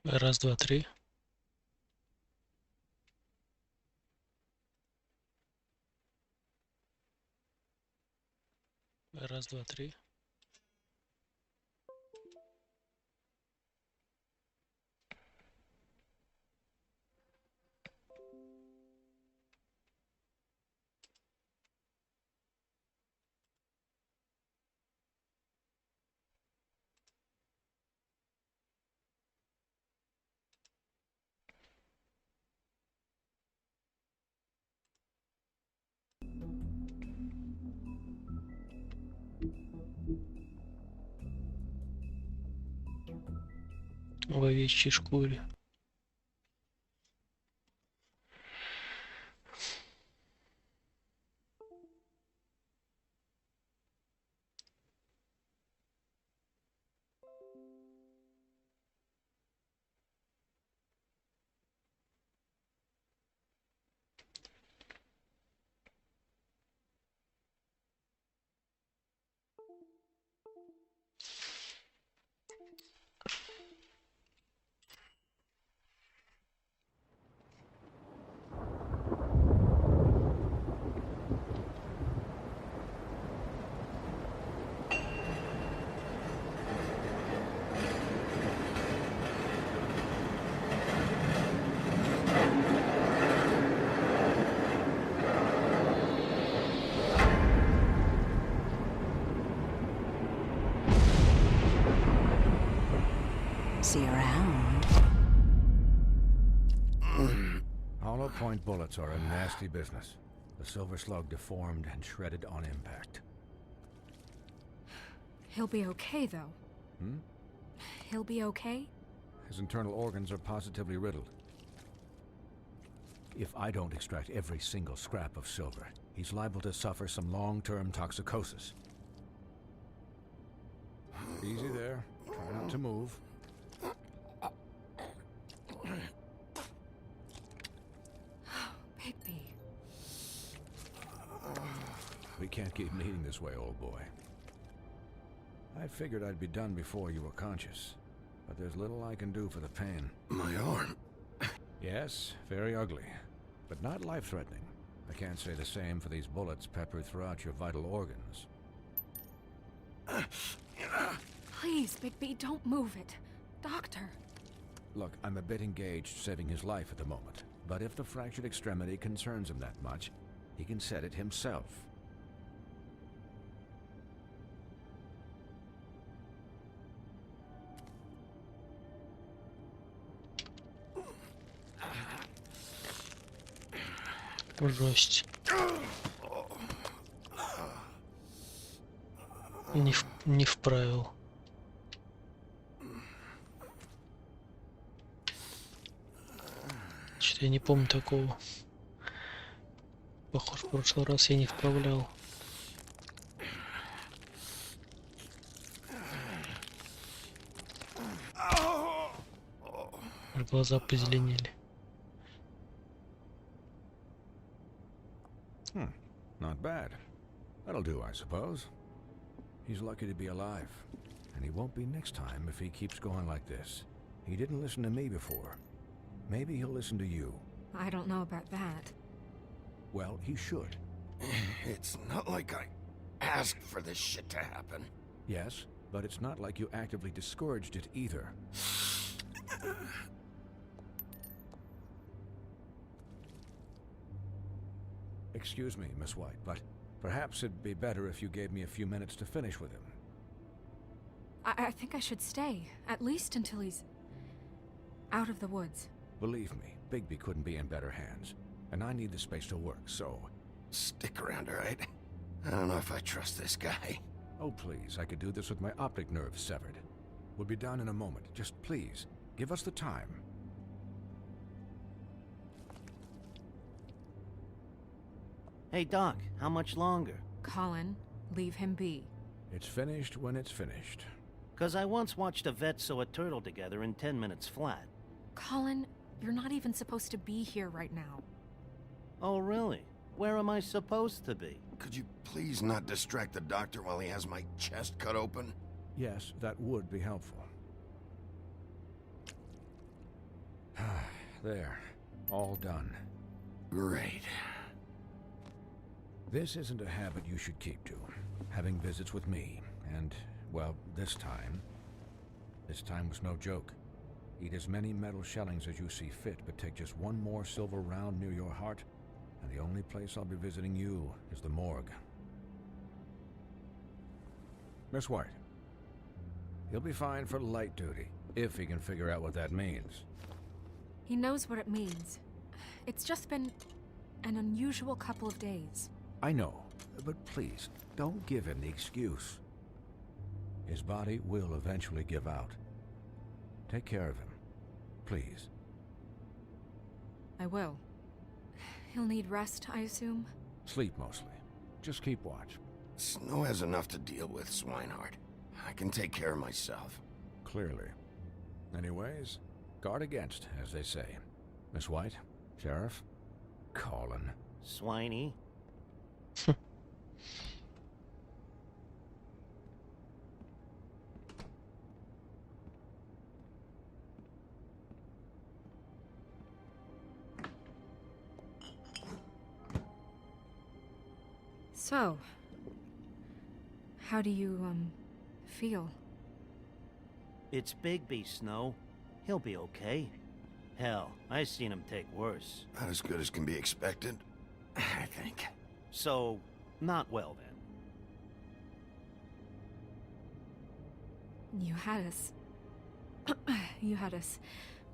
Раз, два, три. Раз, два, три. В овечьей шкуре. See you around. Hollow point bullets are a nasty business. The silver slug deformed and shredded on impact. He'll be okay, though. He'll be okay? His internal organs are positively riddled. If I don't extract every single scrap of silver, he's liable to suffer some long-term toxicosis. Easy there. Try not to move. Bigby. We can't keep meeting this way, old boy. I figured I'd be done before you were conscious, but there's little I can do for the pain. My arm. Yes, very ugly, but not life-threatening. I can't say the same for these bullets peppered throughout your vital organs. Please, Bigby, don't move it. Doctor. Look, I'm a bit engaged saving his life at the moment, but if the fractured extremity concerns him that much, he can set it himself. Жесть. Не вправил. Что-то я не помню такого. Похоже, в прошлый раз я не вправлял. Глаза позеленели. Not bad. That'll do, I suppose. He's lucky to be alive, and he won't be next time if he keeps going like this. He didn't listen to me before. Maybe he'll listen to you. I don't know about that. Well, he should. It's not like I asked for this shit to happen. Yes, but it's not like you actively discouraged it either. Excuse me, Miss White, but perhaps it'd be better if you gave me a few minutes to finish with him. I think I should stay, at least until he's out of the woods. Believe me, Bigby couldn't be in better hands, and I need the space to work, so... Stick around, all right? I don't know if I trust this guy. Oh, please, I could do this with my optic nerve severed. We'll be done in a moment. Just please, give us the time. Hey, Doc, how much longer? Colin, leave him be. It's finished when it's finished. 'Cause I once watched a vet sew a turtle together in 10 minutes flat. Colin, you're not even supposed to be here right now. Oh, really? Where am I supposed to be? Could you please not distract the doctor while he has my chest cut open? Yes, that would be helpful. There. All done. Great. This isn't a habit you should keep to. Having visits with me. And, well, this time was no joke. Eat as many metal shellings as you see fit, but take just one more silver round near your heart, and the only place I'll be visiting you is the morgue. Miss White. He'll be fine for light duty, if he can figure out what that means. He knows what it means. It's just been an unusual couple of days. I know, but please, don't give him the excuse. His body will eventually give out. Take care of him, please. I will. He'll need rest, I assume? Sleep mostly. Just keep watch. Snow has enough to deal with, Swinehart. I can take care of myself. Clearly. Anyways, guard against, as they say. Miss White, Sheriff, Colin. Swiney. So, how do you, feel? It's Bigby, Snow. He'll be okay. Hell, I seen him take worse. Not as good as can be expected, I think. So, not well then. You had us... you had us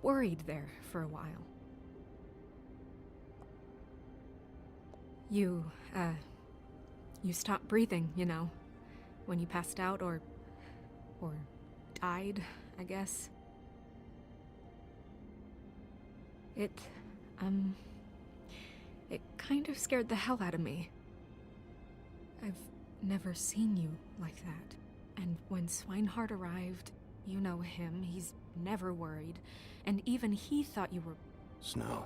worried there for a while. You stopped breathing, you know, when you passed out or died, I guess. It kind of scared the hell out of me. I've never seen you like that. And when Swinehart arrived, you know him, he's never worried. And even he thought you were... Snow,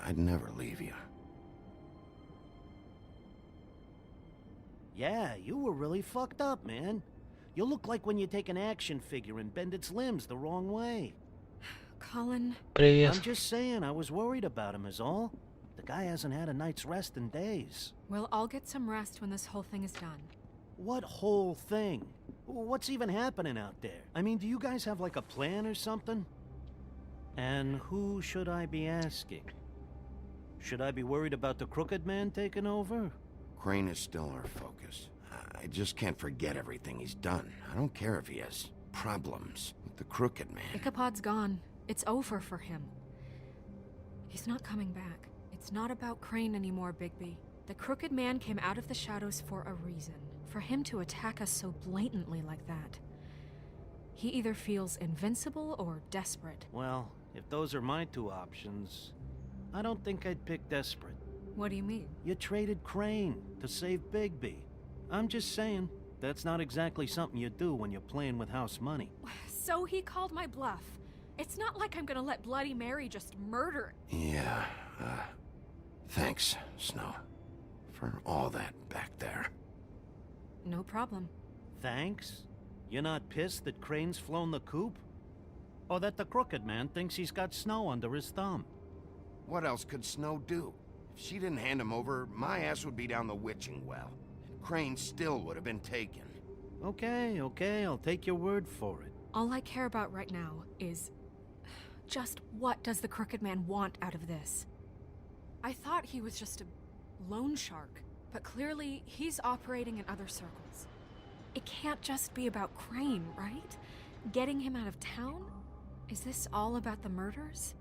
I'd never leave you. Yeah, you were really fucked up, man. You look like when you take an action figure and bend its limbs the wrong way. Colin... Привет. I'm just saying, I was worried about him is all. The guy hasn't had a night's rest in days. We'll all get some rest when this whole thing is done. What whole thing? What's even happening out there? I mean, do you guys have like a plan or something? And who should I be asking? Should I be worried about the crooked man taking over? Crane is still our focus. I just can't forget everything he's done. I don't care if he has problems with the crooked man. Ichabod's gone. It's over for him. He's not coming back. It's not about Crane anymore, Bigby. The crooked man came out of the shadows for a reason. For him to attack us so blatantly like that. He either feels invincible or desperate. Well, if those are my two options, I don't think I'd pick desperate. What do you mean? You traded Crane to save Bigby. I'm just saying, that's not exactly something you do when you're playing with house money. So he called my bluff. It's not like I'm gonna let Bloody Mary just murder... Yeah, thanks, Snow, for all that back there. No problem. Thanks? You're not pissed that Crane's flown the coop? Or that the crooked man thinks he's got Snow under his thumb? What else could Snow do? If she didn't hand him over, my ass would be down the witching well. Crane still would have been taken. Okay, I'll take your word for it. All I care about right now is... just what does the crooked man want out of this? I thought he was just a loan shark, but clearly he's operating in other circles. It can't just be about Crane, right? Getting him out of town? Is this all about the murders?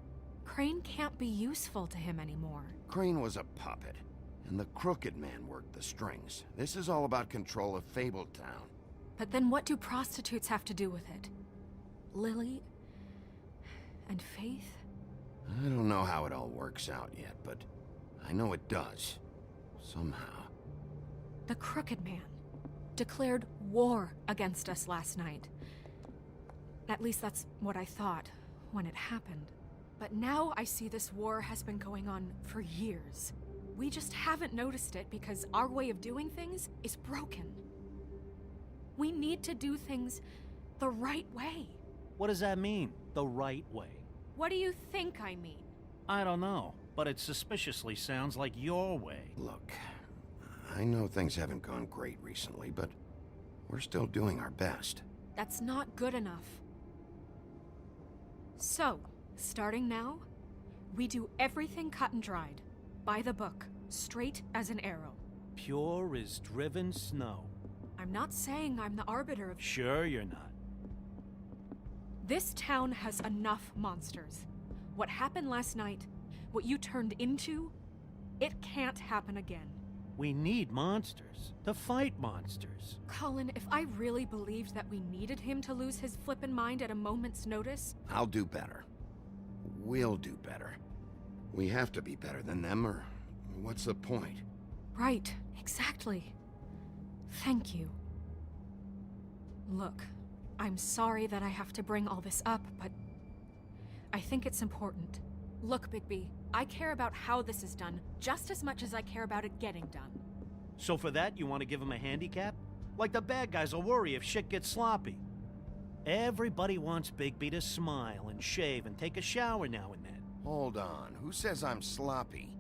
Crane can't be useful to him anymore. Crane was a puppet, and the crooked man worked the strings. This is all about control of Fabletown. But then what do prostitutes have to do with it? Lily? And Faith? I don't know how it all works out yet, but I know it does. Somehow. The crooked man declared war against us last night. At least that's what I thought when it happened. But now I see this war has been going on for years. We just haven't noticed it because our way of doing things is broken. We need to do things the right way. What does that mean, the right way? What do you think I mean? I don't know, but it suspiciously sounds like your way. Look, I know things haven't gone great recently, but we're still doing our best. That's not good enough. So, starting now, we do everything cut and dried. By the book, straight as an arrow. Pure as driven snow. I'm not saying I'm the arbiter of... Sure you're not. This town has enough monsters. What happened last night, what you turned into, it can't happen again. We need monsters to fight monsters. Colin, if I really believed that we needed him to lose his flippin' mind at a moment's notice... I'll do better. We'll do better. We have to be better than them, or what's the point? Right, exactly. Thank you. Look, I'm sorry that I have to bring all this up, but I think it's important. Look, Bigby, I care about how this is done just as much as I care about it getting done. So for that, you want to give him a handicap? Like the bad guys will worry if shit gets sloppy. Everybody wants Bigby to smile and shave and take a shower now and then. Hold on, who says I'm sloppy?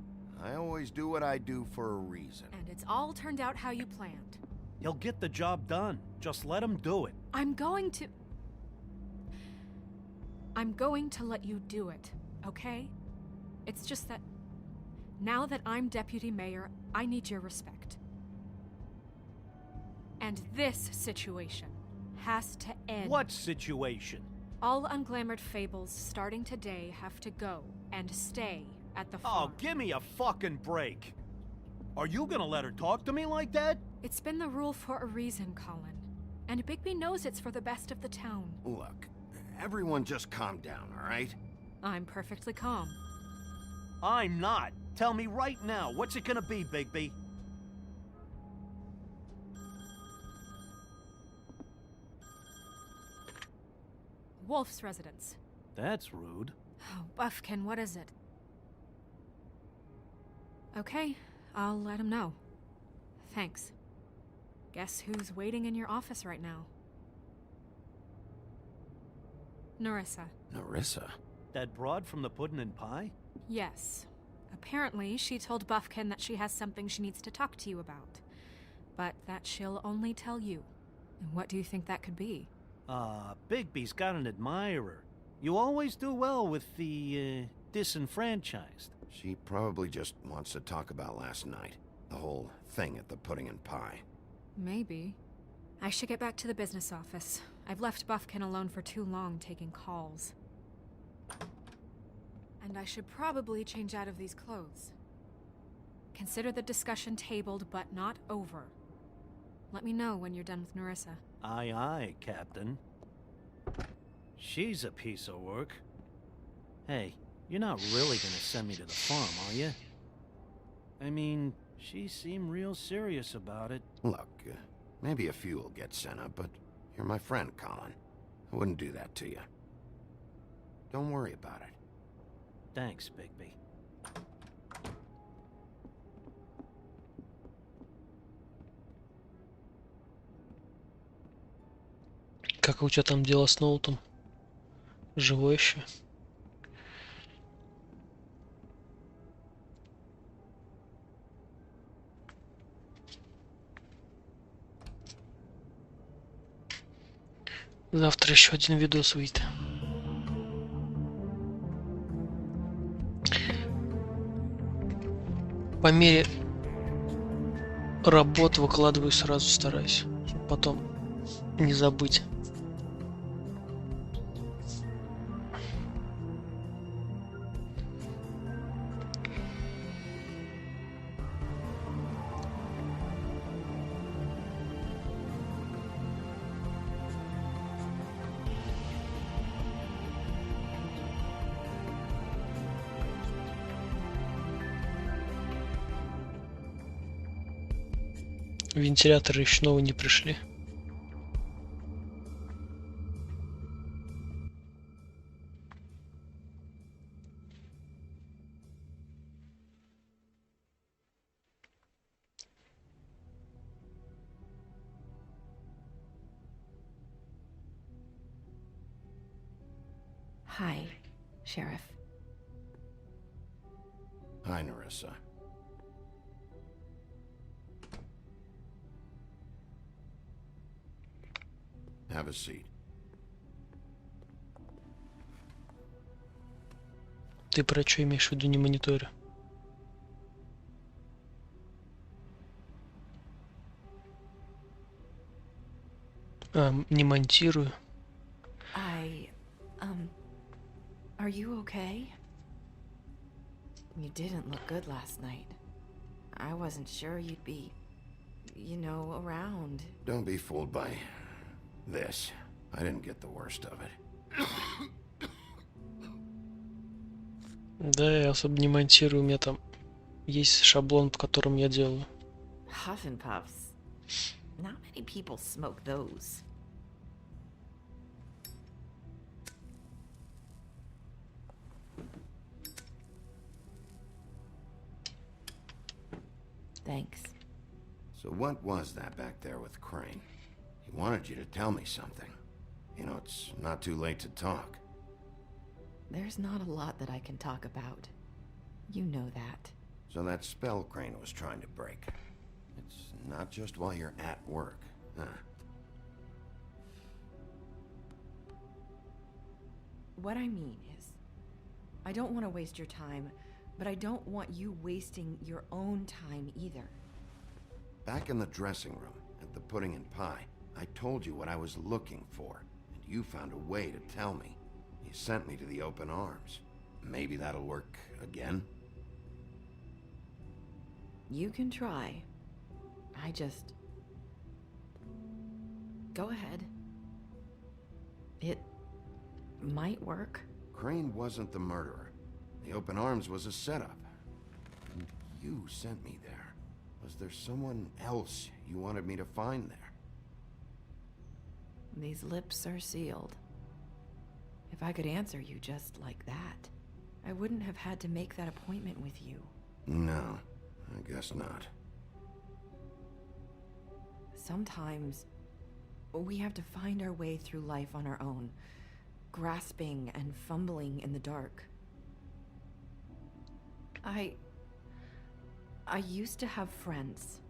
I always do what I do for a reason. And it's all turned out how you planned. He'll get the job done. Just let him do it. I'm going to let you do it, okay? It's just that now that I'm deputy mayor, I need your respect. And this situation has to end. What situation? All unglamored fables starting today have to go and stay at the farm. Oh, give me a fucking break. Are you gonna let her talk to me like that? It's been the rule for a reason, Colin. And Bigby knows it's for the best of the town. Look, everyone just calm down, all right? I'm perfectly calm. I'm not. Tell me right now, what's it gonna be, Bigby? Wolf's residence. That's rude. Oh, Buffkin, what is it? Okay, I'll let him know. Thanks. Guess who's waiting in your office right now? Nerissa. Nerissa? That broad from the puddin' and pie? Yes. Apparently, she told Buffkin that she has something she needs to talk to you about. But that she'll only tell you. And what do you think that could be? Bigby's got an admirer. You always do well with the, disenfranchised. She probably just wants to talk about last night. The whole thing at the pudding and pie. Maybe. I should get back to the business office. I've left Buffkin alone for too long taking calls. And I should probably change out of these clothes. Consider the discussion tabled but not over. Let me know when you're done with Nerissa. Aye, aye, Captain. She's a piece of work. Hey, you're not really gonna send me to the farm, are you? I mean, she seemed real serious about it. Look, maybe a few will get sent up, but you're my friend, Colin. I wouldn't do that to you. Don't worry about it. Thanks, Bigby. Как у тебя там дело с ноутом? Живой еще? Завтра еще один видос выйдет. По мере работы выкладываю сразу, стараюсь. Потом не забыть. Вентиляторы еще новые не пришли. Hi. Sheriff. Hi, Nerissa. Have a seat. Ты про что имеешь в виду, не мониторю? Не монтирую. Are you okay? You didn't look good last night. I wasn't sure you'd be, you know, around. Don't be fooled by this. I didn't get the worst of it. Да, я особо не монтирую, у меня там есть шаблон, в котором я делаю. Huff and puffs. Not many people smoke those. Thanks. So what was that back there with Crane? He wanted you to tell me something. You know, it's not too late to talk. There's not a lot that I can talk about. You know that. So that spell Crane was trying to break. It's not just while you're at work, huh? What I mean is, I don't want to waste your time, but I don't want you wasting your own time either. Back in the dressing room, at the pudding and pie, I told you what I was looking for, and you found a way to tell me. You sent me to the open arms. Maybe that'll work again? You can try. I just... Go ahead. It might work. Crane wasn't the murderer. The open arms was a setup. And you sent me there. Was there someone else you wanted me to find there? These lips are sealed. If I could answer you just like that, I wouldn't have had to make that appointment with you. No, I guess not. Sometimes we have to find our way through life on our own, grasping and fumbling in the dark. I used to have friends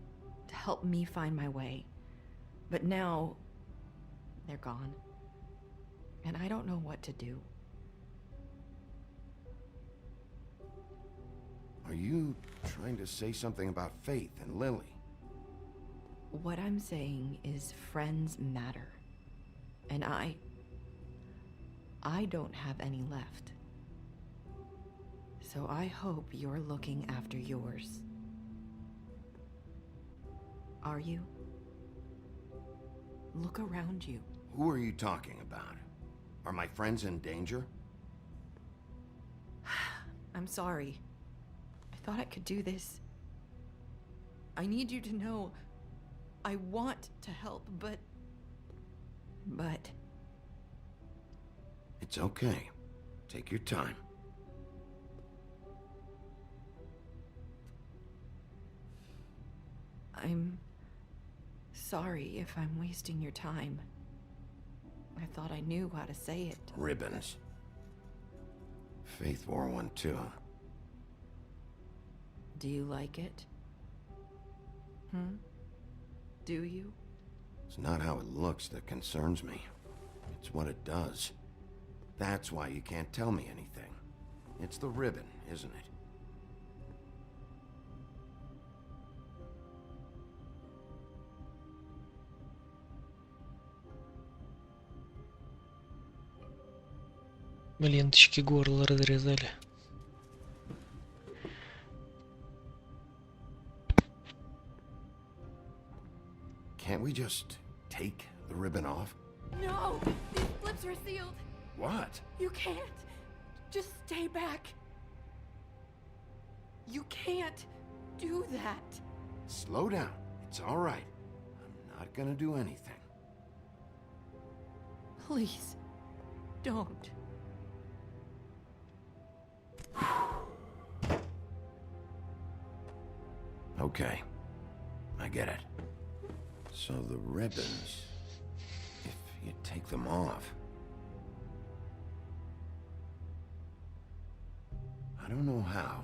to help me find my way, but now they're gone, and I don't know what to do. Are you trying to say something about Faith and Lily? What I'm saying is friends matter, and I don't have any left. So I hope you're looking after yours. Are you? Look around you. Who are you talking about? Are my friends in danger? I'm sorry. I thought I could do this. I need you to know I want to help, but... It's okay. Take your time. I'm sorry if I'm wasting your time. I thought I knew how to say it. Ribbons. Faith wore one too. Do you like it? Do you? It's not how it looks that concerns me. It's what it does. That's why you can't tell me anything. It's the ribbon, isn't it? Ленточки горло разрезали. Can't we just take the ribbon off? No! These lips are sealed! What? You can't! Just stay back! You can't do that! Slow down. It's all right. I'm not gonna do anything. Please, don't. Okay. I get it. So the ribbons, if you take them off, don't know how,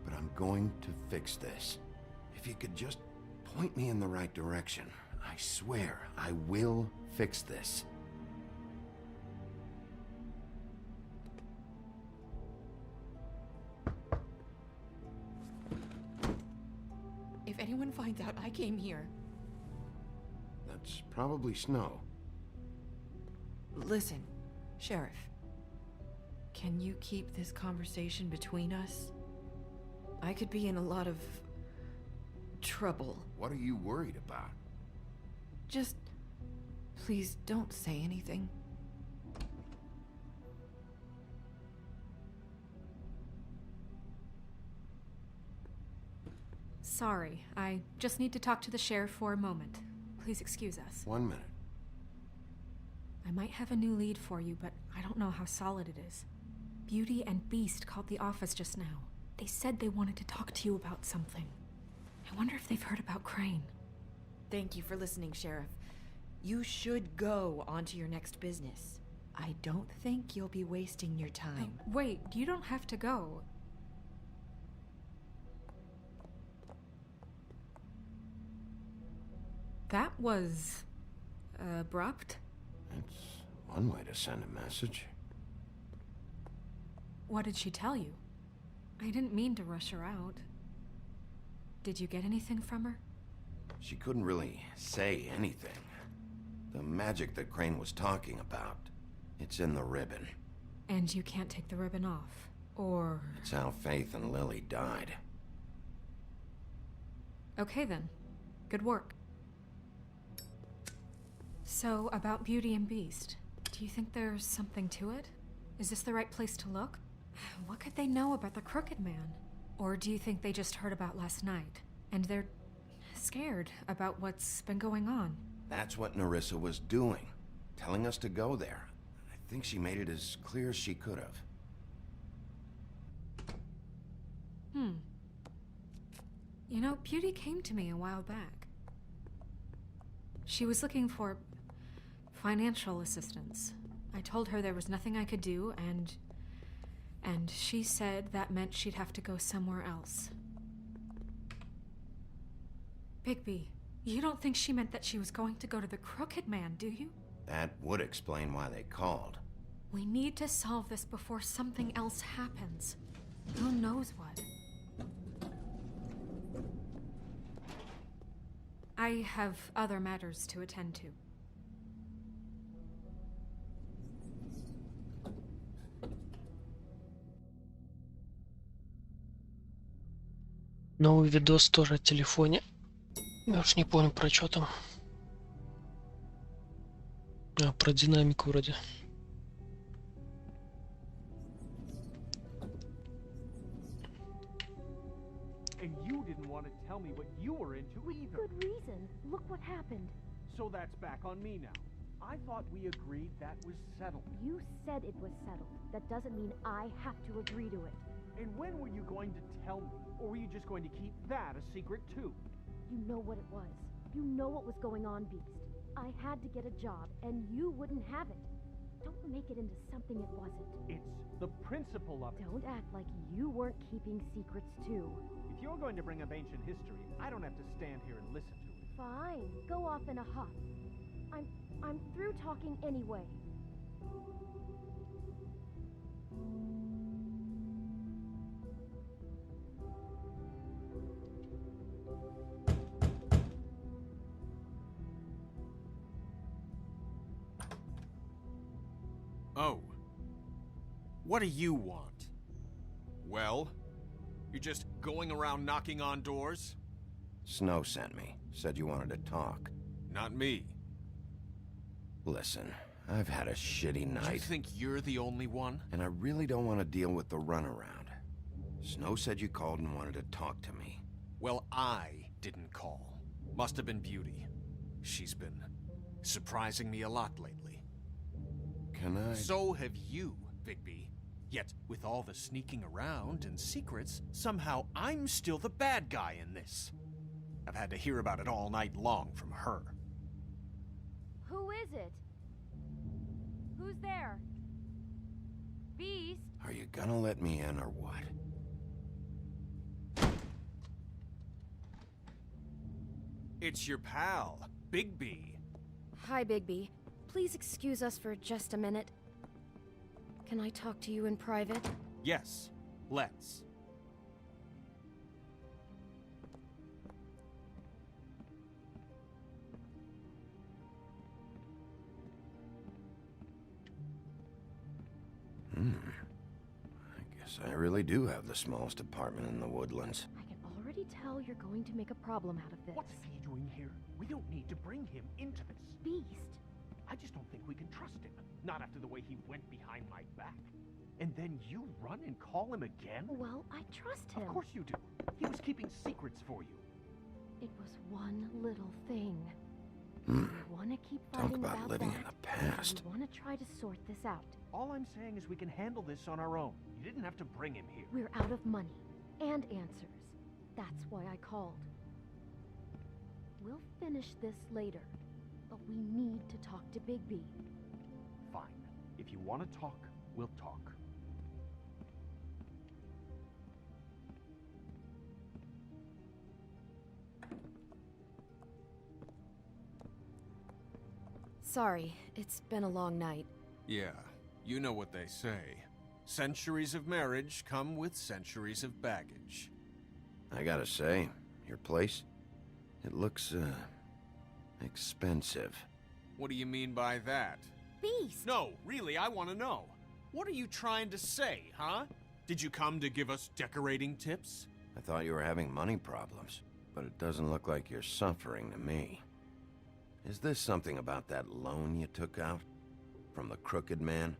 but I'm going to fix this. If you could just point me in the right direction, I swear I will fix this. If anyone finds out I came here... That's probably Snow. Listen, Sheriff. Can you keep this conversation between us? I could be in a lot of... trouble. What are you worried about? Just... please don't say anything. Sorry, I just need to talk to the sheriff for a moment. Please excuse us. 1 minute. I might have a new lead for you, but I don't know how solid it is. Beauty and Beast called the office just now. They said they wanted to talk to you about something. I wonder if they've heard about Crane. Thank you for listening, Sheriff. You should go on to your next business. I don't think you'll be wasting your time. Wait, you don't have to go. That was... abrupt? It's one way to send a message. What did she tell you? I didn't mean to rush her out. Did you get anything from her? She couldn't really say anything. The magic that Crane was talking about, it's in the ribbon. And you can't take the ribbon off, or... It's how Faith and Lily died. Okay then. Good work. So, about Beauty and Beast, do you think there's something to it? Is this the right place to look? What could they know about the Crooked Man? Or do you think they just heard about last night, and they're scared about what's been going on? That's what Nerissa was doing, telling us to go there. I think she made it as clear as she could have. You know, Beauty came to me a while back. She was looking for financial assistance. I told her there was nothing I could do, and she said that meant she'd have to go somewhere else. Bigby, you don't think she meant that she was going to go to the Crooked Man, do you? That would explain why they called. We need to solve this before something else happens. Who knows what? I have other matters to attend to. Новый видос тоже о телефоне. Я уж не помню про что там. А, про динамику вроде. And you didn't want to tell me what you were into either. Good reason. Look what happened. So that's back on me now. I thought we agreed that was settled. You said it was settled. That doesn't mean I have to agree to it. And when were you going to tell me? Or were you just going to keep that a secret too? You know what it was. You know what was going on, Beast. I had to get a job, and you wouldn't have it. Don't make it into something it wasn't. It's the principle of it. Don't act like you weren't keeping secrets too. If you're going to bring up ancient history, I don't have to stand here and listen to it. Fine. Go off in a huff. I'm through talking anyway. Oh. What do you want? Well? You're just going around knocking on doors? Snow sent me. Said you wanted to talk. Not me. Listen, I've had a shitty night. You think you're the only one? And I really don't want to deal with the runaround. Snow said you called and wanted to talk to me. Well, I didn't call. Must have been Beauty. She's been surprising me a lot lately. Can I... So have you, Bigby. Yet, with all the sneaking around and secrets, somehow I'm still the bad guy in this. I've had to hear about it all night long from her. Who is it? Who's there? Beast? Are you gonna let me in or what? It's your pal, Bigby. Hi, Bigby. Please excuse us for just a minute. Can I talk to you in private? Yes, let's. I guess I really do have the smallest apartment in the woodlands. I can already tell you're going to make a problem out of this. What's he doing here? We don't need to bring him into this. Beast? I just don't think we can trust him. Not after the way he went behind my back. And then you run and call him again? Well, I trust him. Of course you do. He was keeping secrets for you. It was one little thing. You want to keep Talk fighting about living in that, the past. You want to try to sort this out. All I'm saying is we can handle this on our own. You didn't have to bring him here. We're out of money and answers. That's why I called. We'll finish this later, but we need to talk to Bigby. Fine. If you want to talk, we'll talk. Sorry, it's been a long night. Yeah, you know what they say. Centuries of marriage come with centuries of baggage. I gotta say, your place, it looks, expensive. What do you mean by that? Beast! No, really, I want to know. What are you trying to say, huh? Did you come to give us decorating tips? I thought you were having money problems, but it doesn't look like you're suffering to me. Is this something about that loan you took out? From the crooked man?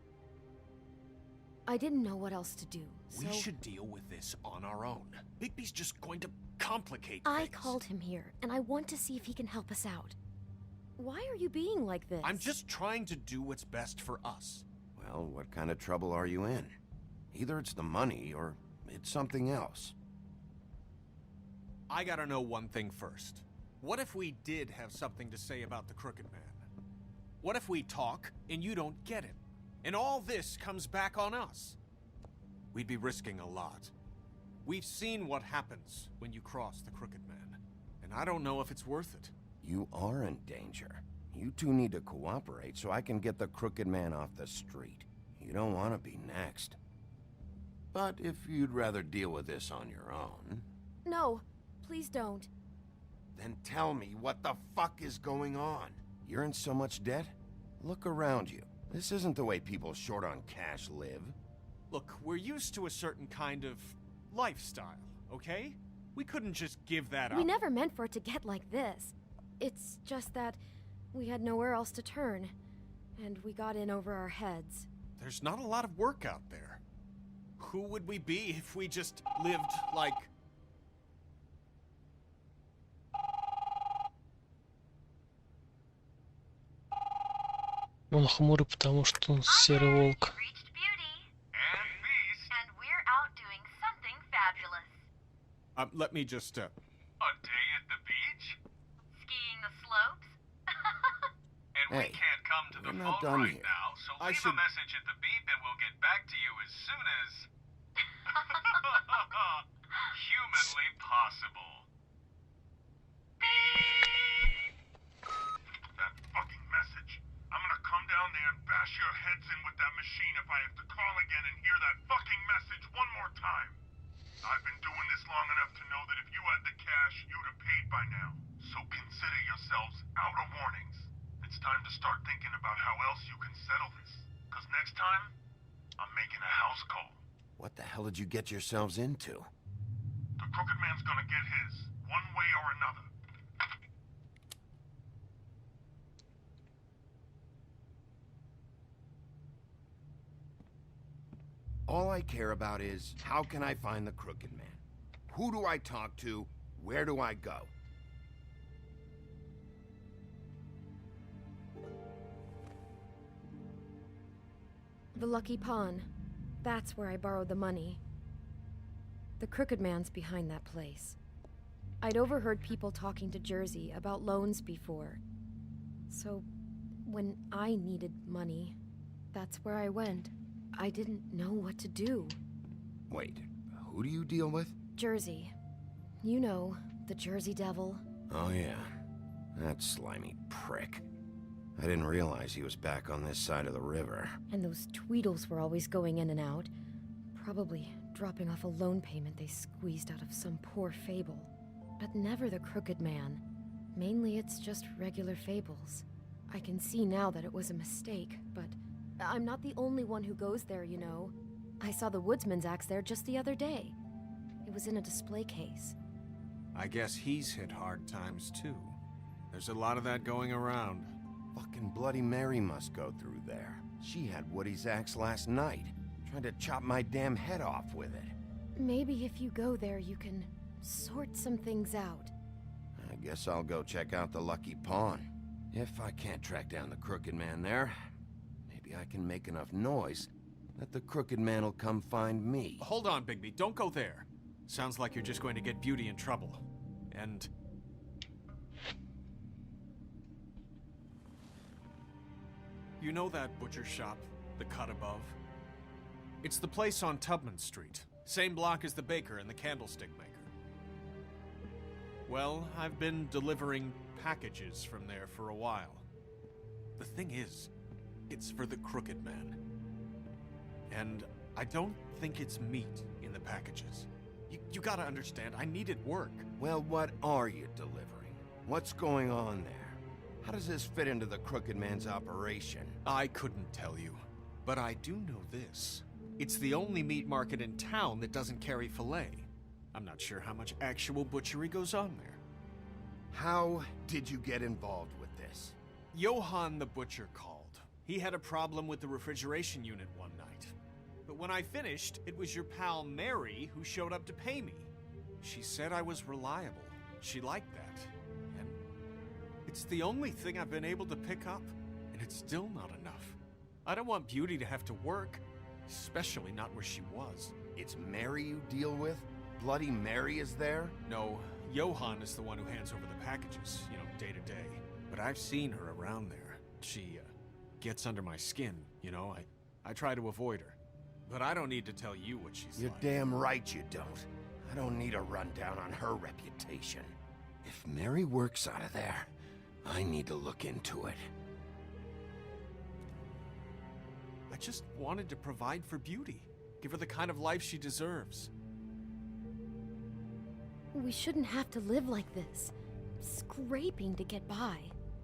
I didn't know what else to do, so... We should deal with this on our own. Bigby's just going to complicate I things. called him here, and I want to see if he can help us out. Why are you being like this? I'm just trying to do what's best for us. Well, what kind of trouble are you in? Either it's the money, or it's something else. I gotta know one thing first. What if we did have something to say about the crooked man? What if we talk and you don't get him? And all this comes back on us? We'd be risking a lot. We've seen what happens when you cross the crooked man, and I don't know if it's worth it. You are in danger. You two need to cooperate so I can get the crooked man off the street. You don't want to be next. But if you'd rather deal with this on your own... No, please don't. Then tell me what the fuck is going on. You're in so much debt? Look around you. This isn't the way people short on cash live. Look, we're used to a certain kind of lifestyle, okay? We couldn't just give that up. We never meant for it to get like this. It's just that we had nowhere else to turn, and we got in over our heads. There's not a lot of work out there. Who would we be if we just lived like... Он хмурый, потому что он серый волк. Reached Beauty. And Beast. And we're out doing something fabulous. Let me just, A day at the beach? Skiing the slopes. And Hey, we can't come to the we're not phone done right yet. now, so I leave should- a message at the beep and we'll get back to you as soon as... humanly possible. That fucking message. I'm gonna come down there and bash your heads in with that machine if I have to call again and hear that fucking message one more time. I've been doing this long enough to know that if you had the cash, you'd have paid by now. So consider yourselves out of warnings. It's time to start thinking about how else you can settle this. Because next time, I'm making a house call. What the hell did you get yourselves into? The crooked man's gonna get his, one way or another. All I care about is, how can I find the crooked man? Who do I talk to? Where do I go? The Lucky Pawn. That's where I borrowed the money. The crooked man's behind that place. I'd overheard people talking to Jersey about loans before. So, when I needed money, that's where I went. I didn't know what to do. Wait, who do you deal with? Jersey. You know, the Jersey Devil. Oh yeah, That slimy prick. I didn't realize he was back on this side of the river. And those Tweedles were always going in and out. Probably dropping off a loan payment they squeezed out of some poor fable. But never the Crooked Man. Mainly it's just regular fables. I can see now that it was a mistake, but I'm not the only one who goes there, you know. I saw the woodsman's axe there just the other day. It was in a display case. I guess he's hit hard times too. There's a lot of that going around. Fucking Bloody Mary must go through there. She had Woody's axe last night. Tried to chop my damn head off with it. Maybe if you go there, you can sort some things out. I guess I'll go check out the Lucky Pawn. If I can't track down the Crooked Man there, maybe I can make enough noise that the Crooked Man will come find me. Hold on, Bigby. Don't go there. Sounds like you're just going to get Beauty in trouble. And... you know that butcher shop, the cut above? It's the place on Tubman Street. Same block as the baker and the candlestick maker. Well, I've been delivering packages from there for a while. The thing is, it's for the Crooked Man. And I don't think it's meat in the packages. You gotta understand, I needed work. Well, what are you delivering? What's going on there? How does this fit into the Crooked Man's operation? I couldn't tell you, but I do know this. It's the only meat market in town that doesn't carry filet. I'm not sure how much actual butchery goes on there. How did you get involved with this? Johann the butcher called. He had a problem with the refrigeration unit one night. But when I finished, it was your pal Mary who showed up to pay me. She said I was reliable. She liked that. And it's the only thing I've been able to pick up, and it's still not enough. I don't want Beauty to have to work, especially not where she was. It's Mary you deal with? Bloody Mary is there? No, Johann is the one who hands over the packages, you know, day to day. But I've seen her around there. She, gets under my skin, you know. I try to avoid her. But I don't need to tell you what she's You're like. damn right you don't. I don't need a rundown on her reputation. If Mary works out of there, I need to look into it. I just wanted to provide for Beauty. Give her the kind of life she deserves. We shouldn't have to live like this, scraping to get by.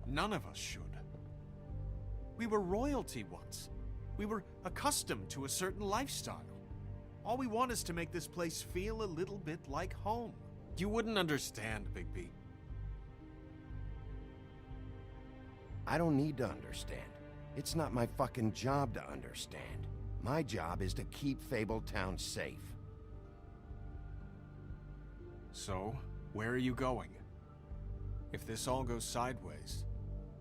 None of us should. We were royalty once. We were accustomed to a certain lifestyle. All we want is to make this place feel a little bit like home. You wouldn't understand, Bigby. I don't need to understand. It's not my fucking job to understand. My job is to keep Fabletown safe. So, where are you going? If this all goes sideways,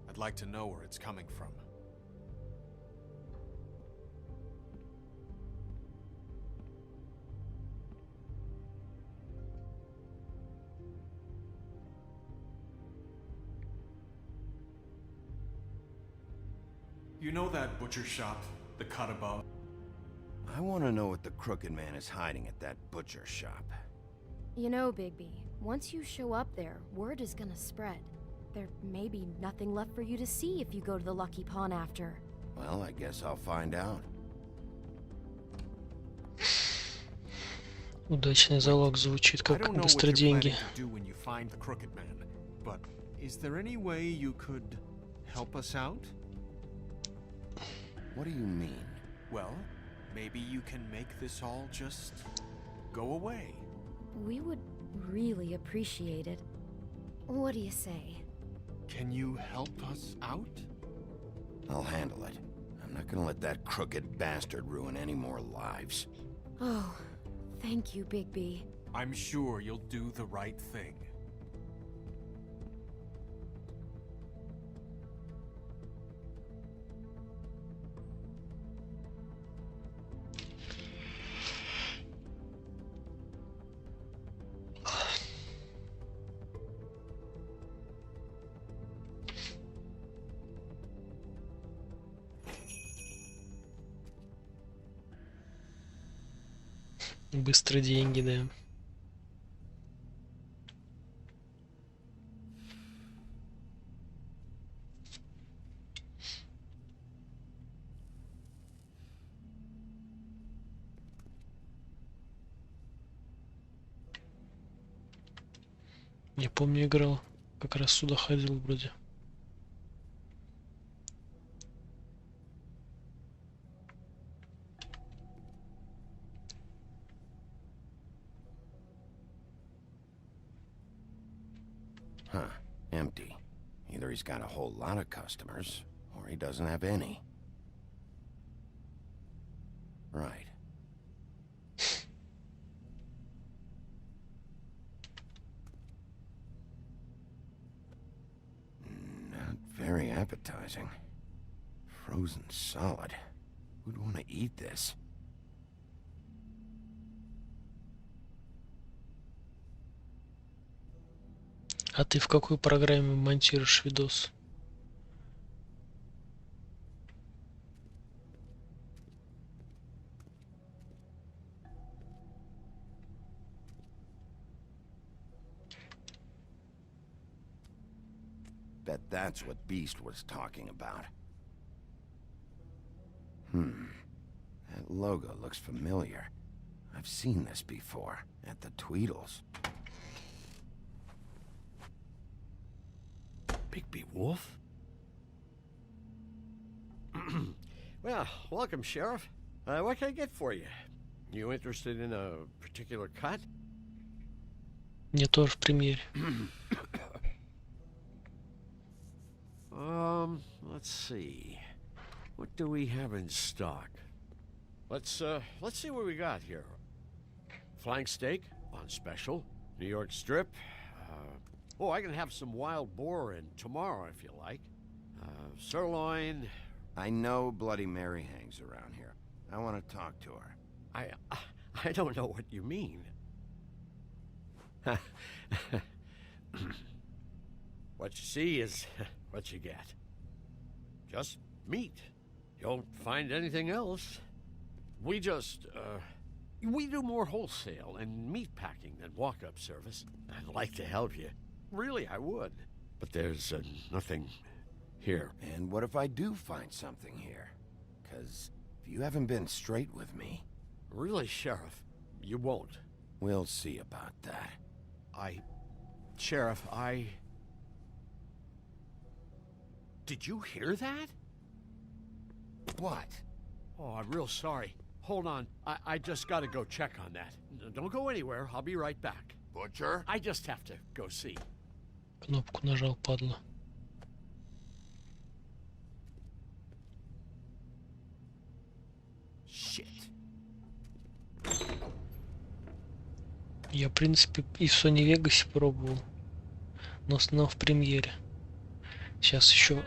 I'd like to know where it's coming from. You know that butcher shop, the cut above? I want to know what the Crooked Man is hiding at that butcher shop. You know, Bigby, once you show up there, word is gonna spread. There may be nothing left for you to see if you go to the Lucky Pawn after. Well, I guess I'll find out. Удачный залог звучит I как don't know what быстро you're деньги. planning to do when you find the Crooked Man, but is there any way you could help us out? What do you mean? Well, maybe you can make this all just go away. We would really appreciate it. What do you say? Can you help us out? I'll handle it. I'm not gonna let that crooked bastard ruin any more lives. Oh, thank you, Bigby. I'm sure you'll do the right thing. Быстро деньги, да. Я помню, играл. Как раз сюда ходил вроде. Huh. Empty. Either he's got a whole lot of customers, or he doesn't have any. Right. Not very appetizing. Frozen solid. Who'd want to eat this? А ты в какой программе монтируешь видос? Bet that's what Beast was talking about. That logo looks familiar. I've seen this before, at the Tweedles. Bigby Wolf? Well, welcome, Sheriff. What can I get for you? You interested in a particular cut? Мне тоже в премьере. Let's see. What do we have in stock? Let's see what we got here. Flank steak on special. New York strip. Oh, I can have some wild boar in tomorrow if you like. Sirloin. I know Bloody Mary hangs around here. I want to talk to her. I don't know what you mean. What you see is what you get. Just meat. You don't find anything else. We just, we do more wholesale and meat packing than walk-up service. I'd like to help you. Really, I would. But there's nothing here. And what if I do find something here? 'Cause if you haven't been straight with me... Really, Sheriff, you won't. We'll see about that. Sheriff, Did you hear that? What? Oh, I'm real sorry. Hold on. I just gotta go check on that. Don't go anywhere. I'll be right back. Butcher? I just have to go see. Кнопку нажал, падла. Shit. Я, в принципе, и в Sony Vegas пробовал. Но в основном в премьере. Сейчас еще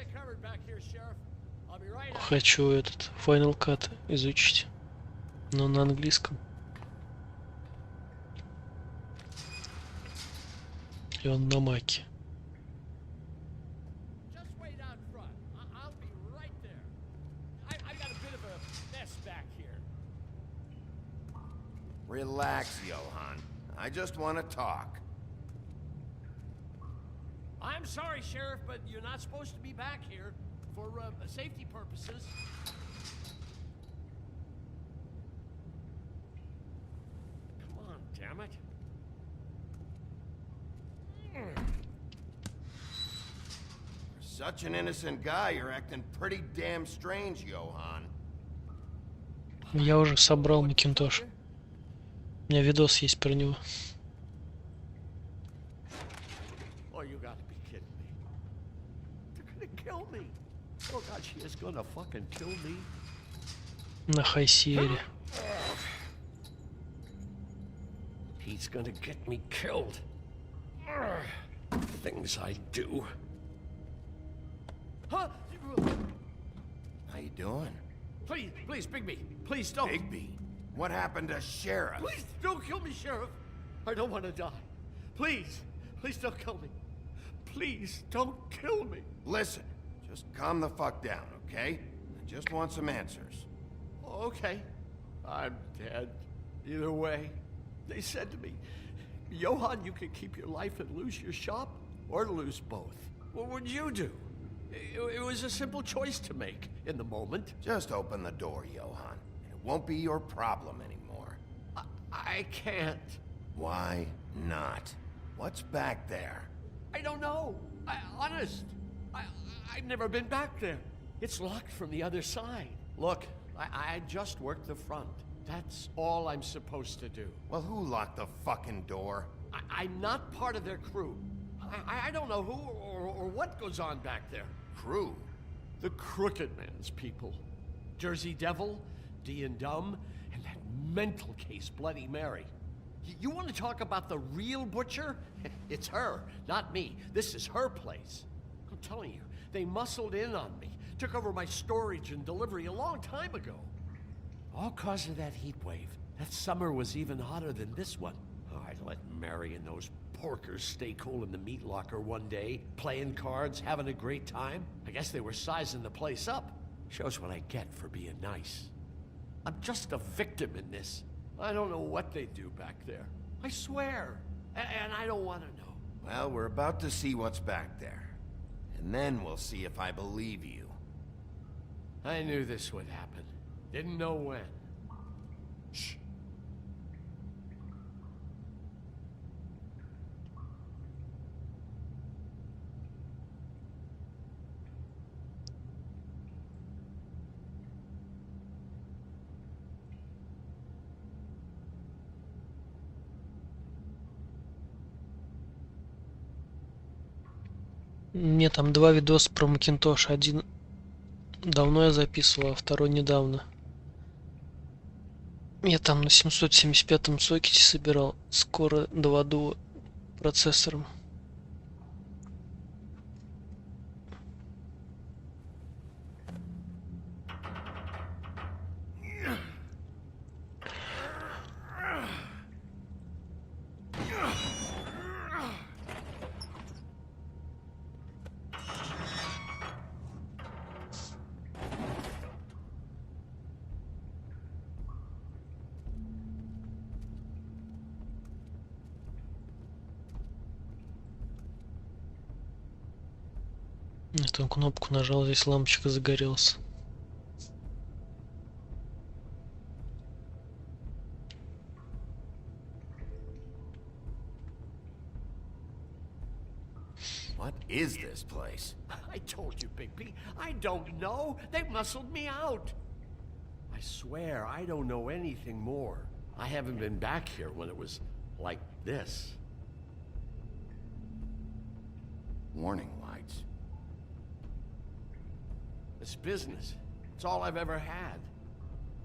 хочу этот Final Cut изучить. Но на английском. И он на маке. Relax, Johan. I just want to talk. I'm sorry, Sheriff, but you're not supposed to be back here for safety purposes. Come on, damn it. For such an innocent guy, you're acting pretty damn strange, Johan. Я уже собрал Макинтош. У меня видос есть про него. Oh, you gotta be kidding me. They're gonna kill me. Oh God, she is gonna fucking kill me. На Хайсиере. He's gonna get me killed. Things I do. Huh? How you doing? Please, Bigby. Please don't. Bigby? What happened to Sheriff? Please don't kill me, Sheriff. I don't want to die. Please don't kill me. Please don't kill me. Listen, just calm the fuck down, okay? I just want some answers. Okay. I'm dead. Either way. They said to me, Johan, you can keep your life and lose your shop, or lose both. What would you do? It was a simple choice to make in the moment. Just open the door, Johan. It won't be your problem anymore. I can't. Why not? What's back there? I don't know. Honest. I've never been back there. It's locked from the other side. Look, I just worked the front. That's all I'm supposed to do. Well, who locked the fucking door? I'm not part of their crew. I don't know who or what goes on back there. Crew? The Crooked Man's people. Jersey Devil, D and Dumb, and that mental case Bloody Mary. You want to talk about the real butcher? It's her, not me. This is her place. I'm telling you, they muscled in on me, took over my storage and delivery a long time ago. All cause of that heat wave. That summer was even hotter than this one. Oh, I let Mary and those porkers stay cool in the meat locker one day, playing cards, having a great time. I guess they were sizing the place up. Shows what I get for being nice. I'm just a victim in this. I don't know what they do back there. I swear. And I don't want to know. Well, we're about to see what's back there. And then we'll see if I believe you. I knew this would happen. Didn't know when. Shh. Мне там 2 видоса про Макинтош. Один давно я записывал, а второй недавно. Я там на 775-м сокете собирал. Скоро 2 дуо процессором. Эту кнопку нажал, здесь лампочка загорелась. What is this place? I told you, Big B. I don't know. They muscled me out. I swear, I don't know anything more. I haven't been back here when it was like this. Warning lights. This business, it's all I've ever had.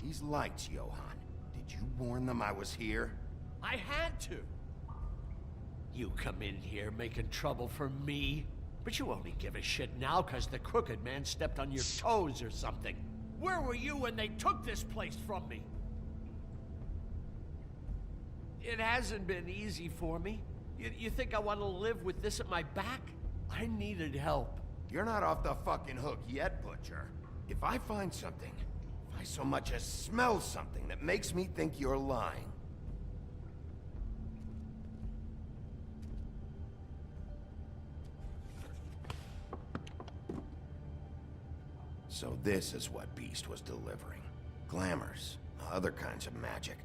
These lights, Johann. Did you warn them I was here? I had to. You come in here making trouble for me, but you only give a shit now because the Crooked Man stepped on your toes or something. Where were you when they took this place from me? It hasn't been easy for me. You think I want to live with this at my back? I needed help. You're not off the fucking hook yet, Butcher. If I find something, if I so much as smell something that makes me think you're lying. So this is what Beast was delivering. Glamours, other kinds of magic.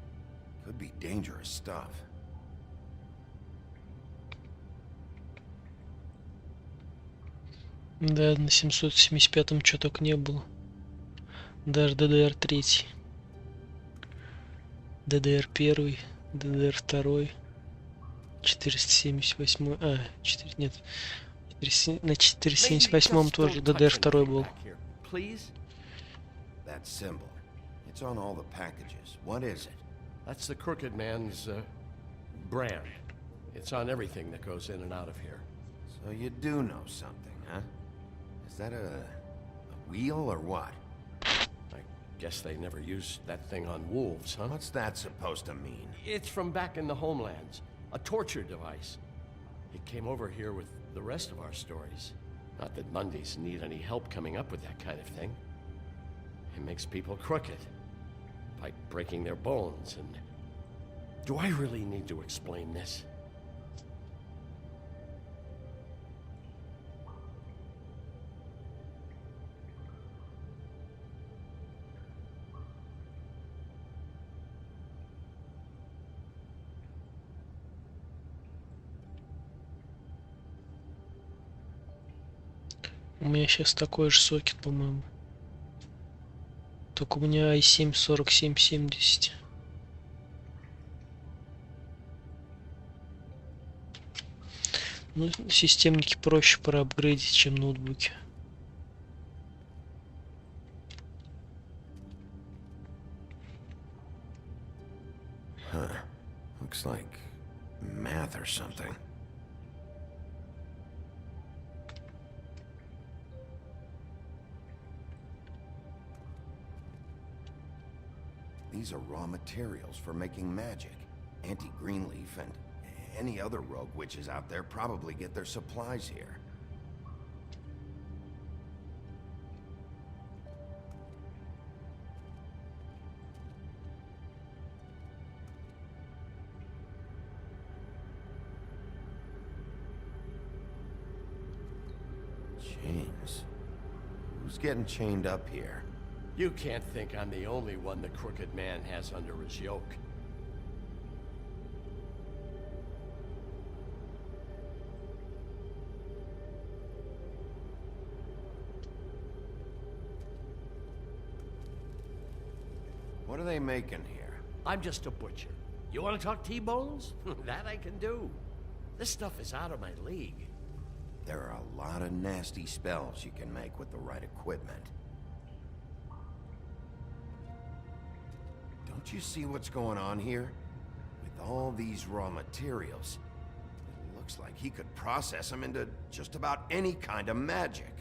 Could be dangerous stuff. Да, на 775-м чё только не было. Даже DDR3. DDR1, DDR2, 478, 4, нет, на 478 тоже DDR2 был. That symbol. It's on all the packages. What is it? That's the Crooked Man's brand. It's on everything that goes in and out of here. So you do know something, huh? Is that a wheel or what? I guess they never used that thing on wolves, huh? What's that supposed to mean? It's from back in the homelands. A torture device. It came over here with the rest of our stories. Not that Mondays need any help coming up with that kind of thing. It makes people crooked. By breaking their bones and... Do I really need to explain this? У меня сейчас такой же сокет, по-моему. Только у меня i7 4770. Ну, системники проще проапгрейдить, чем ноутбуки. Huh. Looks like math or something. These are raw materials for making magic. Auntie Greenleaf and any other rogue witches out there probably get their supplies here. Chains. Who's getting chained up here? You can't think I'm the only one the Crooked Man has under his yoke. What are they making here? I'm just a butcher. You want to talk T-bones? That I can do. This stuff is out of my league. There are a lot of nasty spells you can make with the right equipment. Don't you see what's going on here? With all these raw materials, it looks like he could process them into just about any kind of magic.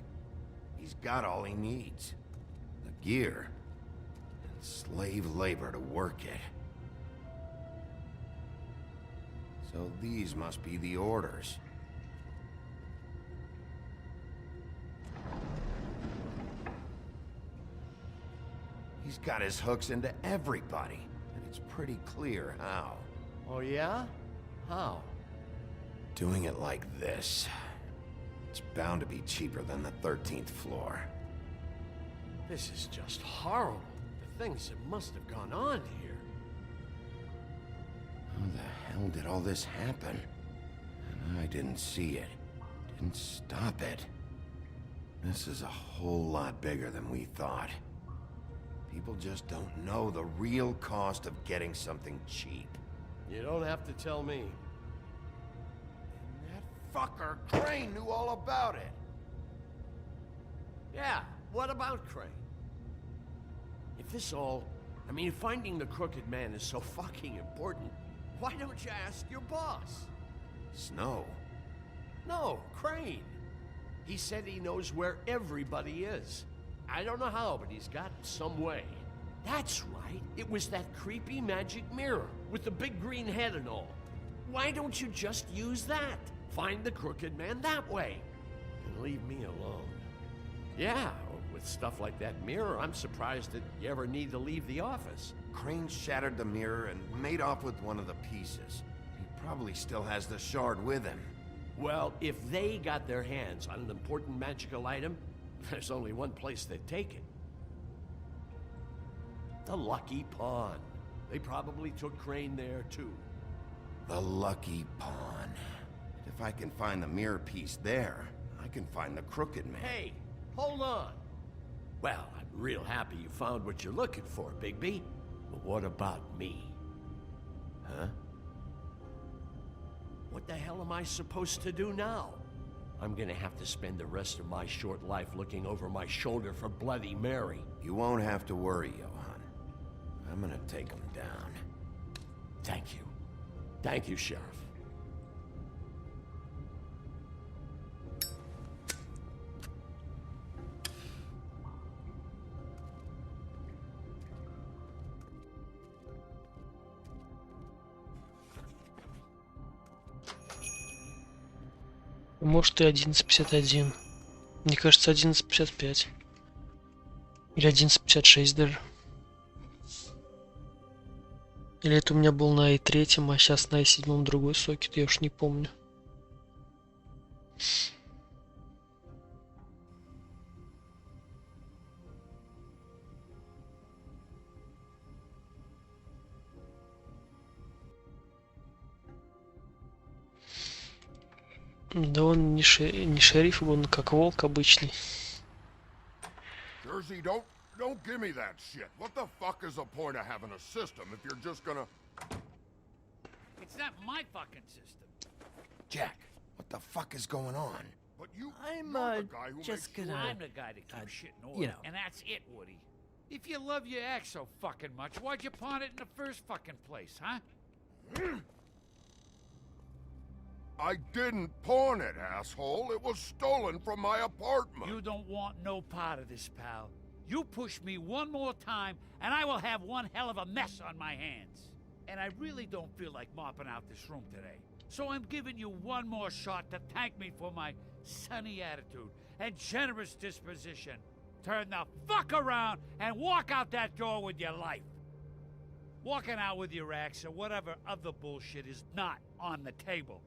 He's got all he needs. The gear, and slave labor to work it. So these must be the orders. He's got his hooks into everybody, and it's pretty clear how. Oh yeah? How? Doing it like this. It's bound to be cheaper than the 13th floor. This is just horrible. The things that must have gone on here. How the hell did all this happen? And I didn't see it. Didn't stop it. This is a whole lot bigger than we thought. People just don't know the real cost of getting something cheap. You don't have to tell me. And that fucker Crane knew all about it. Yeah, what about Crane? If this all... I mean, finding the Crooked Man is so fucking important, why don't you ask your boss? Snow? No, Crane. He said he knows where everybody is. I don't know how, but he's got some way. That's right. It was that creepy magic mirror with the big green head and all. Why don't you just use that? Find the Crooked Man that way. And leave me alone. Yeah, with stuff like that mirror, I'm surprised that you ever need to leave the office. Crane shattered the mirror and made off with one of the pieces. He probably still has the shard with him. Well, if they got their hands on an important magical item, there's only one place they'd take it. The Lucky Pawn. They probably took Crane there, too. The Lucky Pawn. If I can find the mirror piece there, I can find the Crooked Man. Hey, hold on. Well, I'm real happy you found what you're looking for, Bigby. But what about me? Huh? What the hell am I supposed to do now? I'm gonna have to spend the rest of my short life looking over my shoulder for Bloody Mary. You won't have to worry, Johan. I'm gonna take him down. Thank you. Thank you, Sheriff. Может и 11.51. Мне кажется 11.55. Или 11.56 даже. Или это у меня был на i3, а сейчас на i7 другой сокет, я уж не помню. Да он не шериф, он как волк обычный. Jersey, don't give me that shit. What the fuck is the point of having a system if you're just gonna... It's not my fucking system. Jack, what the fuck is going on? But you, I'm, you're the guy who just makes gonna... I'm the guy that keeps shit in order, you know. and that's it, Woody. If you love your ex so fucking much, why'd you pawn it in the first fucking place, huh? I didn't pawn it, asshole. It was stolen from my apartment. You don't want no part of this, pal. You push me one more time, and I will have one hell of a mess on my hands. And I really don't feel like mopping out this room today. So I'm giving you one more shot to thank me for my sunny attitude and generous disposition. Turn the fuck around and walk out that door with your life. Walking out with your ex or whatever other bullshit is not on the table.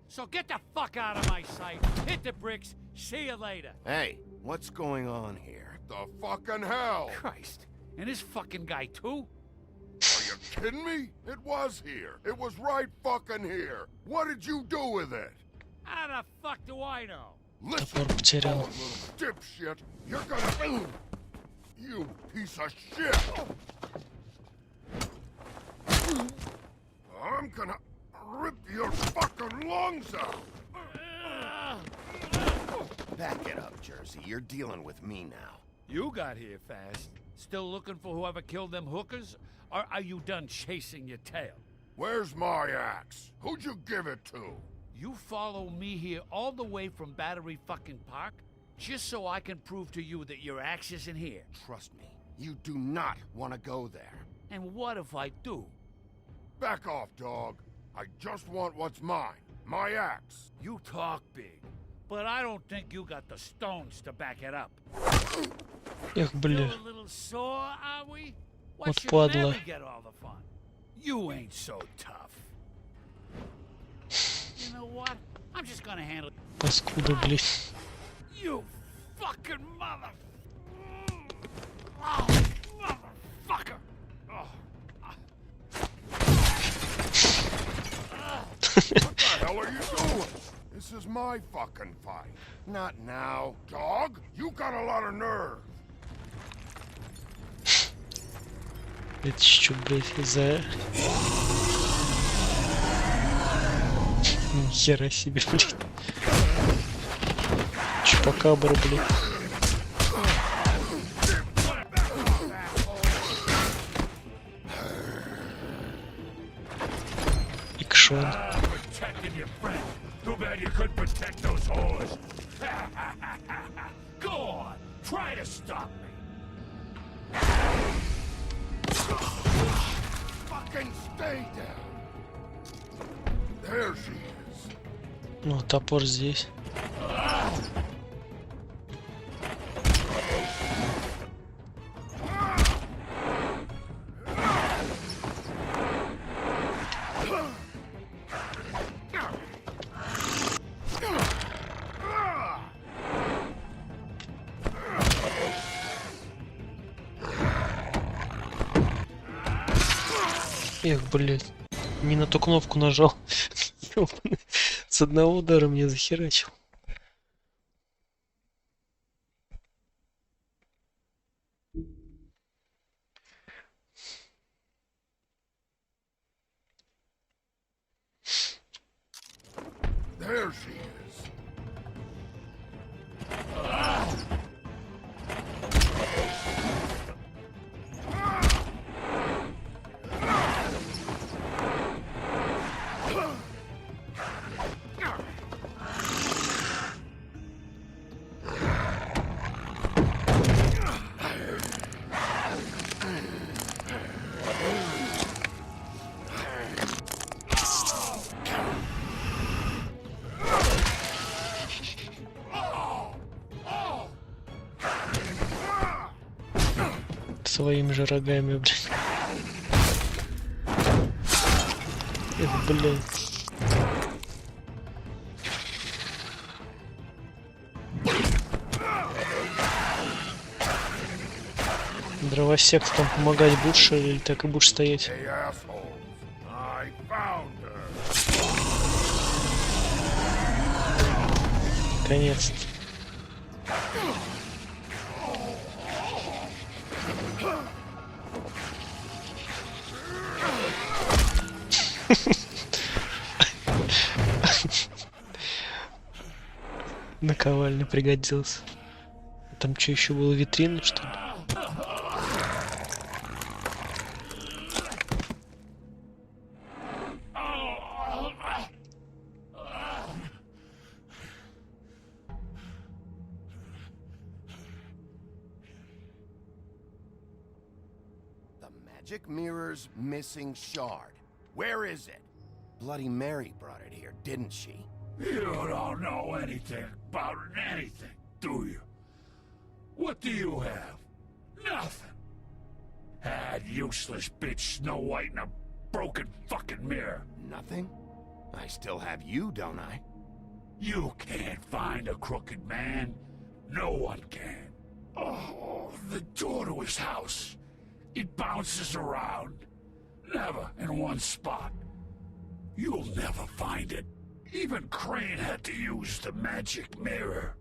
So get the fuck out of my sight, hit the bricks, see you later. Hey, what's going on here? The fucking hell? Christ, and this fucking guy too? Are you kidding me? It was here. It was right fucking here. What did you do with it? How the fuck do I know? Listen, потерял. little dipshit. You're gonna... You piece of shit. I'm gonna rip your fucking lungs out. Back it up, Jersey. You're dealing with me now. You got here fast. Still looking for whoever killed them hookers? Or are you done chasing your tail? Where's my axe? Who'd you give it to? You follow me here all the way from Battery fucking Park? Just so I can prove to you that your axe isn't here. Trust me, you do not want to go there. And what if I do? Back off, dog. I just want what's mine. My axe. You talk big, but I don't think you got the stones to back it up. Эх, бля. Still a little sore, are we? Why Вот should падла. Mary get all the fun? You ain't so tough. You know what? I'm just gonna handle it. Паскуда, блядь. You fucking mother... Oh, motherfucker! Oh. What the hell are you doing? This is my fucking fight. Not now, dog. You got a lot of nerve. Это что, блядь, за... Нихера себе, блядь. Чупакабра, блядь. Икшон. Protecting your friend. Too bad you couldn't protect those whores. Go on, try to stop me. Fucking stay down. There she is. Ну, топор здесь. Эх, блядь. Не на ту кнопку нажал. Ёбаный. С одного удара мне захерачил. There she is. Своими же рогами, блядь. Эх, блядь. Дровосек, ты там помогать будешь или так и будешь стоять? Hey, assholes. I found her. Наконец-то. Наковальня пригодился. Там что еще было, витрина, что ли? The magic mirror's missing shard. Where is it? Bloody Mary brought it here, didn't she? You don't know anything about anything, do you? What do you have? Nothing. That useless bitch Snow White in a broken fucking mirror. Nothing? I still have you, don't I? You can't find a crooked man. No one can. Oh, the door to his house. It bounces around. Never in one spot. You'll never find it. Even Crane had to use the magic mirror.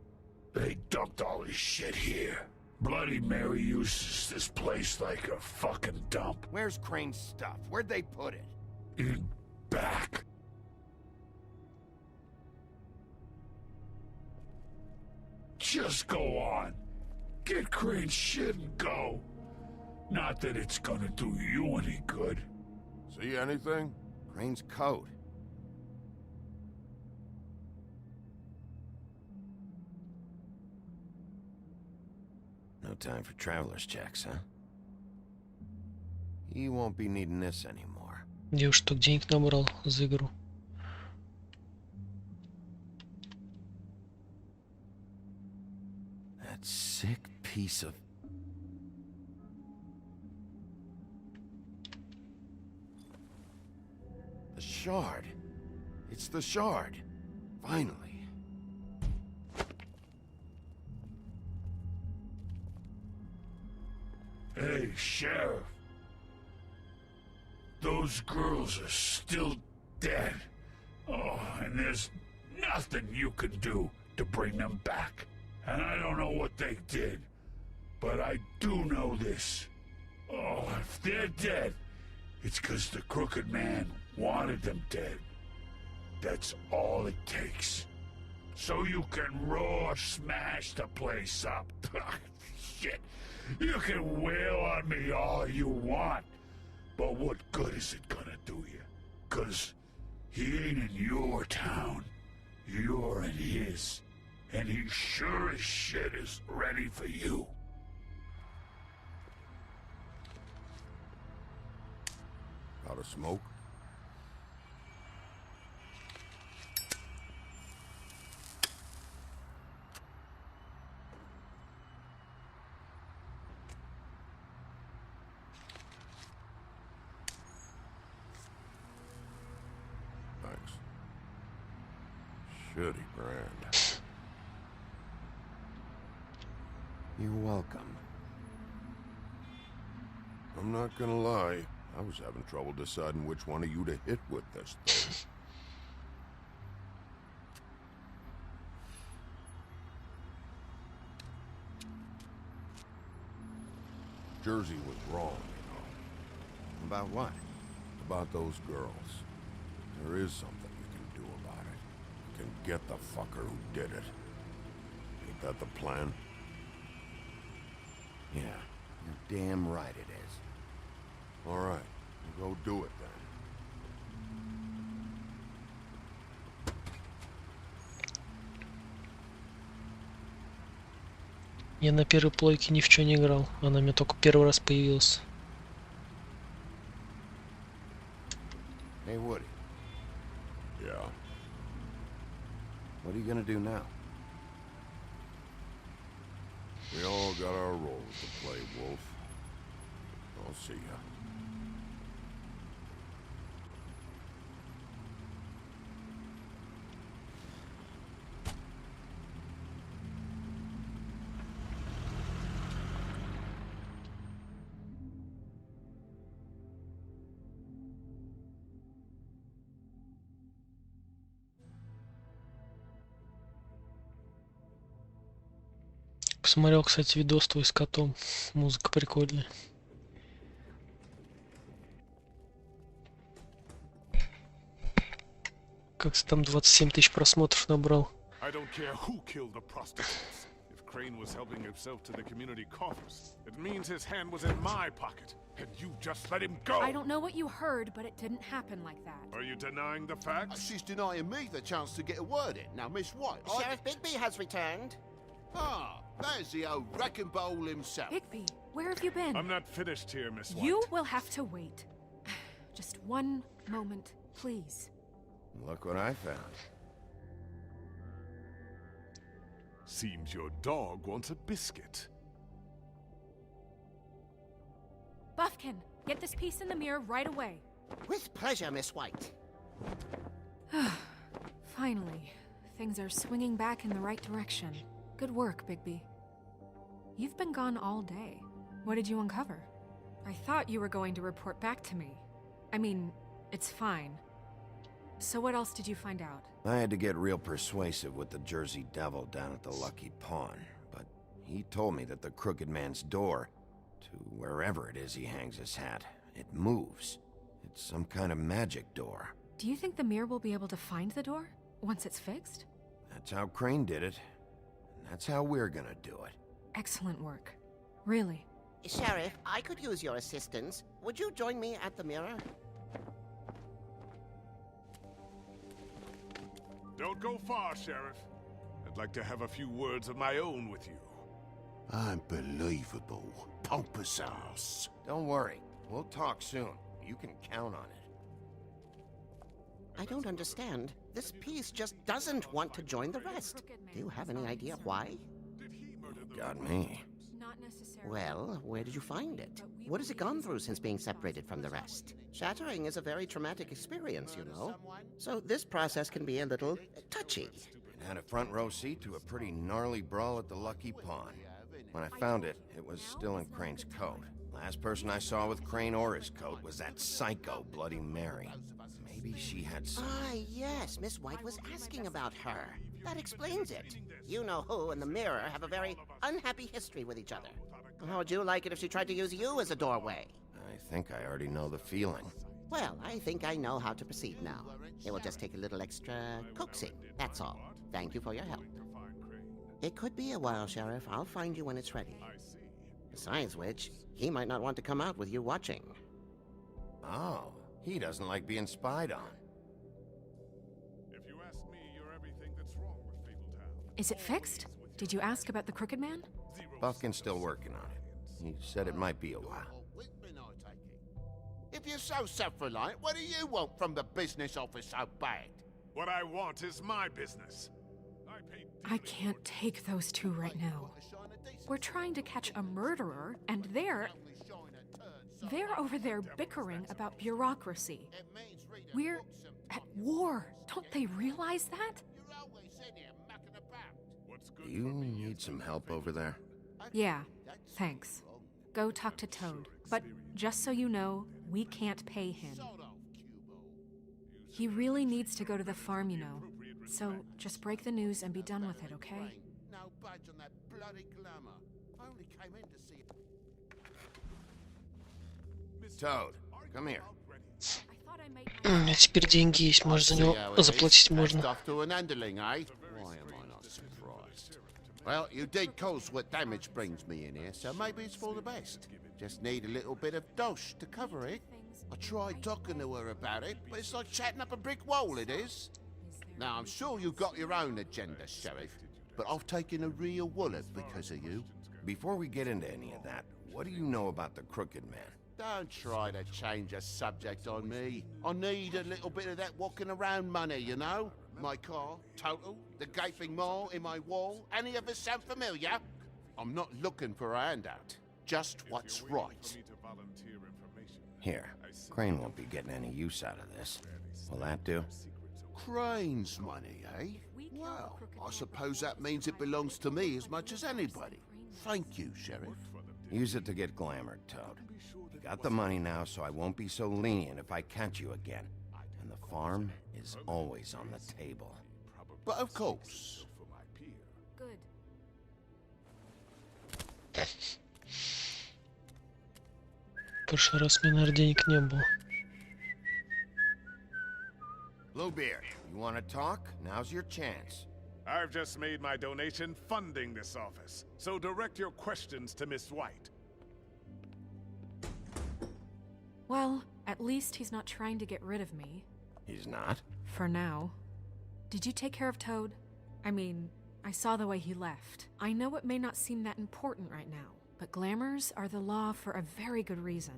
They dumped all his shit here. Bloody Mary uses this place like a fucking dump. Where's Crane's stuff? Where'd they put it? In back. Just go on. Get Crane's shit and go. Not that it's gonna do you any good. See anything? Crane's coat. No time for traveler's checks, huh? You won't be needing this anymore. Девушка только денег набрал за игру. That sick piece of... The shard. It's the shard. Finally. Hey, Sheriff. Those girls are still dead. Oh, and there's nothing you can do to bring them back. And I don't know what they did, but I do know this. Oh, if they're dead, it's 'cause the crooked man wanted them dead. That's all it takes. So you can roar smash the place up. Shit. You can wail on me all you want, but what good is it gonna do you? 'Cause he ain't in your town, you're in his, and he sure as shit is ready for you. Got a smoke? Thanks. Shitty brand. You're welcome. I'm not gonna lie. I was having trouble deciding which one of you to hit with this thing. Jersey was wrong, you know. About what? About those girls. There is something you can do about it. You can get the fucker who did it. Ain't that the plan? Yeah, you're damn right it is. All right, we'll go do it then. Я на первой плойке ни в чё не играл. Она мне только первый раз появилась. Hey, Woody. Yeah. What are you gonna do now? We all got our roles to play, Wolf. I'll see ya. Посмотрел, кстати, видос твой с котом. Музыка прикольная. Как-то там 27 тысяч просмотров набрал. I don't care who killed the prostitutes. If Crane was helping himself to the community coffers, it means his hand was in my pocket, and you just let him go. I don't know what you heard, but it didn't happen like that. Are you denying the facts? She's denying me the chance to get a word in. Now, Miss White, Sheriff Bigby has returned. Ah, there's the old wrecking bowl himself. Bigby, where have you been? I'm not finished here, Miss White. You will have to wait. Just one moment, please. Look what I found. Seems your dog wants a biscuit. Buffkin, get this piece in the mirror right away. With pleasure, Miss White. Finally, things are swinging back in the right direction. Good work, Bigby. You've been gone all day. What did you uncover? I thought you were going to report back to me. I mean, it's fine. So what else did you find out? I had to get real persuasive with the Jersey Devil down at the Lucky Pawn, but he told me that the Crooked Man's door, to wherever it is he hangs his hat, it moves. It's some kind of magic door. Do you think the mirror will be able to find the door once it's fixed? That's how Crane did it, and that's how we're gonna do it. Excellent work. Really. Sheriff, I could use your assistance. Would you join me at the mirror? Don't go far, Sheriff. I'd like to have a few words of my own with you. Unbelievable. Pompous ass. Don't worry, we'll talk soon. You can count on it. I don't understand. This piece just doesn't want to join the rest. Do you have any idea why? Got me. Not necessarily. Well, where did you find it? What has it gone through since being separated from the rest? Shattering is a very traumatic experience, you know. So this process can be a little touchy. It had a front row seat to a pretty gnarly brawl at the Lucky Pawn. When I found it, it was still in Crane's coat. Last person I saw with Crane or his coat was that psycho Bloody Mary. Maybe she had some... Ah, yes, Miss White was asking about her. That explains it. You know who and the mirror have a very unhappy history with each other. How would you like it if she tried to use you as a doorway? I think I already know the feeling. Well, I think I know how to proceed now. It will just take a little extra coaxing, that's all. Thank you for your help. It could be a while, Sheriff. I'll find you when it's ready. Besides which, he might not want to come out with you watching. Oh, he doesn't like being spied on. If you ask me, you're everything that's wrong with Fabletown. Is it fixed? Did you ask about the Crooked Man? Buffkin's still working on it. He said it might be a while. If you're so self-reliant, what do you want from the business office so bad? What I want is my business. I can't take those two right now. We're trying to catch a murderer, and they're over there bickering about bureaucracy. We're at war. Don't they realize that? Do you need some help over there? Yeah, thanks. Go talk to Toad. But just so you know, we can't pay him. He really needs to go to the farm, you know. So just break the news and be done with it, okay? No budge on that bloody glamour. I only came in to see it. Toad, come here. У меня теперь деньги есть, может за него заплатить можно. Off to an underling, eh? Why am I not surprised? Well, you did cause what damage brings me in here, so maybe it's for the best. Just need a little bit of dosh to cover it. I tried talking to her about it, but it's like chatting up a brick wall, it is. Now, I'm sure you've got your own agenda, Sheriff, but I've taken a real wallet because of you. Before we get into any of that, what do you know about the Crooked Man? Don't try to change a subject on me. I need a little bit of that walking around money, you know? My car, total, the gaping maw in my wall. Any of us sound familiar? I'm not looking for a handout. Just what's right. Here, Crane won't be getting any use out of this. Will that do? Crane's money, eh? Well, I suppose that means it belongs to me as much as anybody. Thank you, Sheriff. Use it to get glamored, Toad. You got the money now, so I won't be so lenient if I catch you again. And the farm is always on the table. But of course. Good. В прошлый раз мне, наверное, денег не было. Bluebeard, you want to talk? Now's your chance. I've just made my donation funding this office, so direct your questions to Miss White. Well, at least he's not trying to get rid of me. He's not? For now. Did you take care of Toad? I mean, I saw the way he left. I know it may not seem that important right now, but glamours are the law for a very good reason.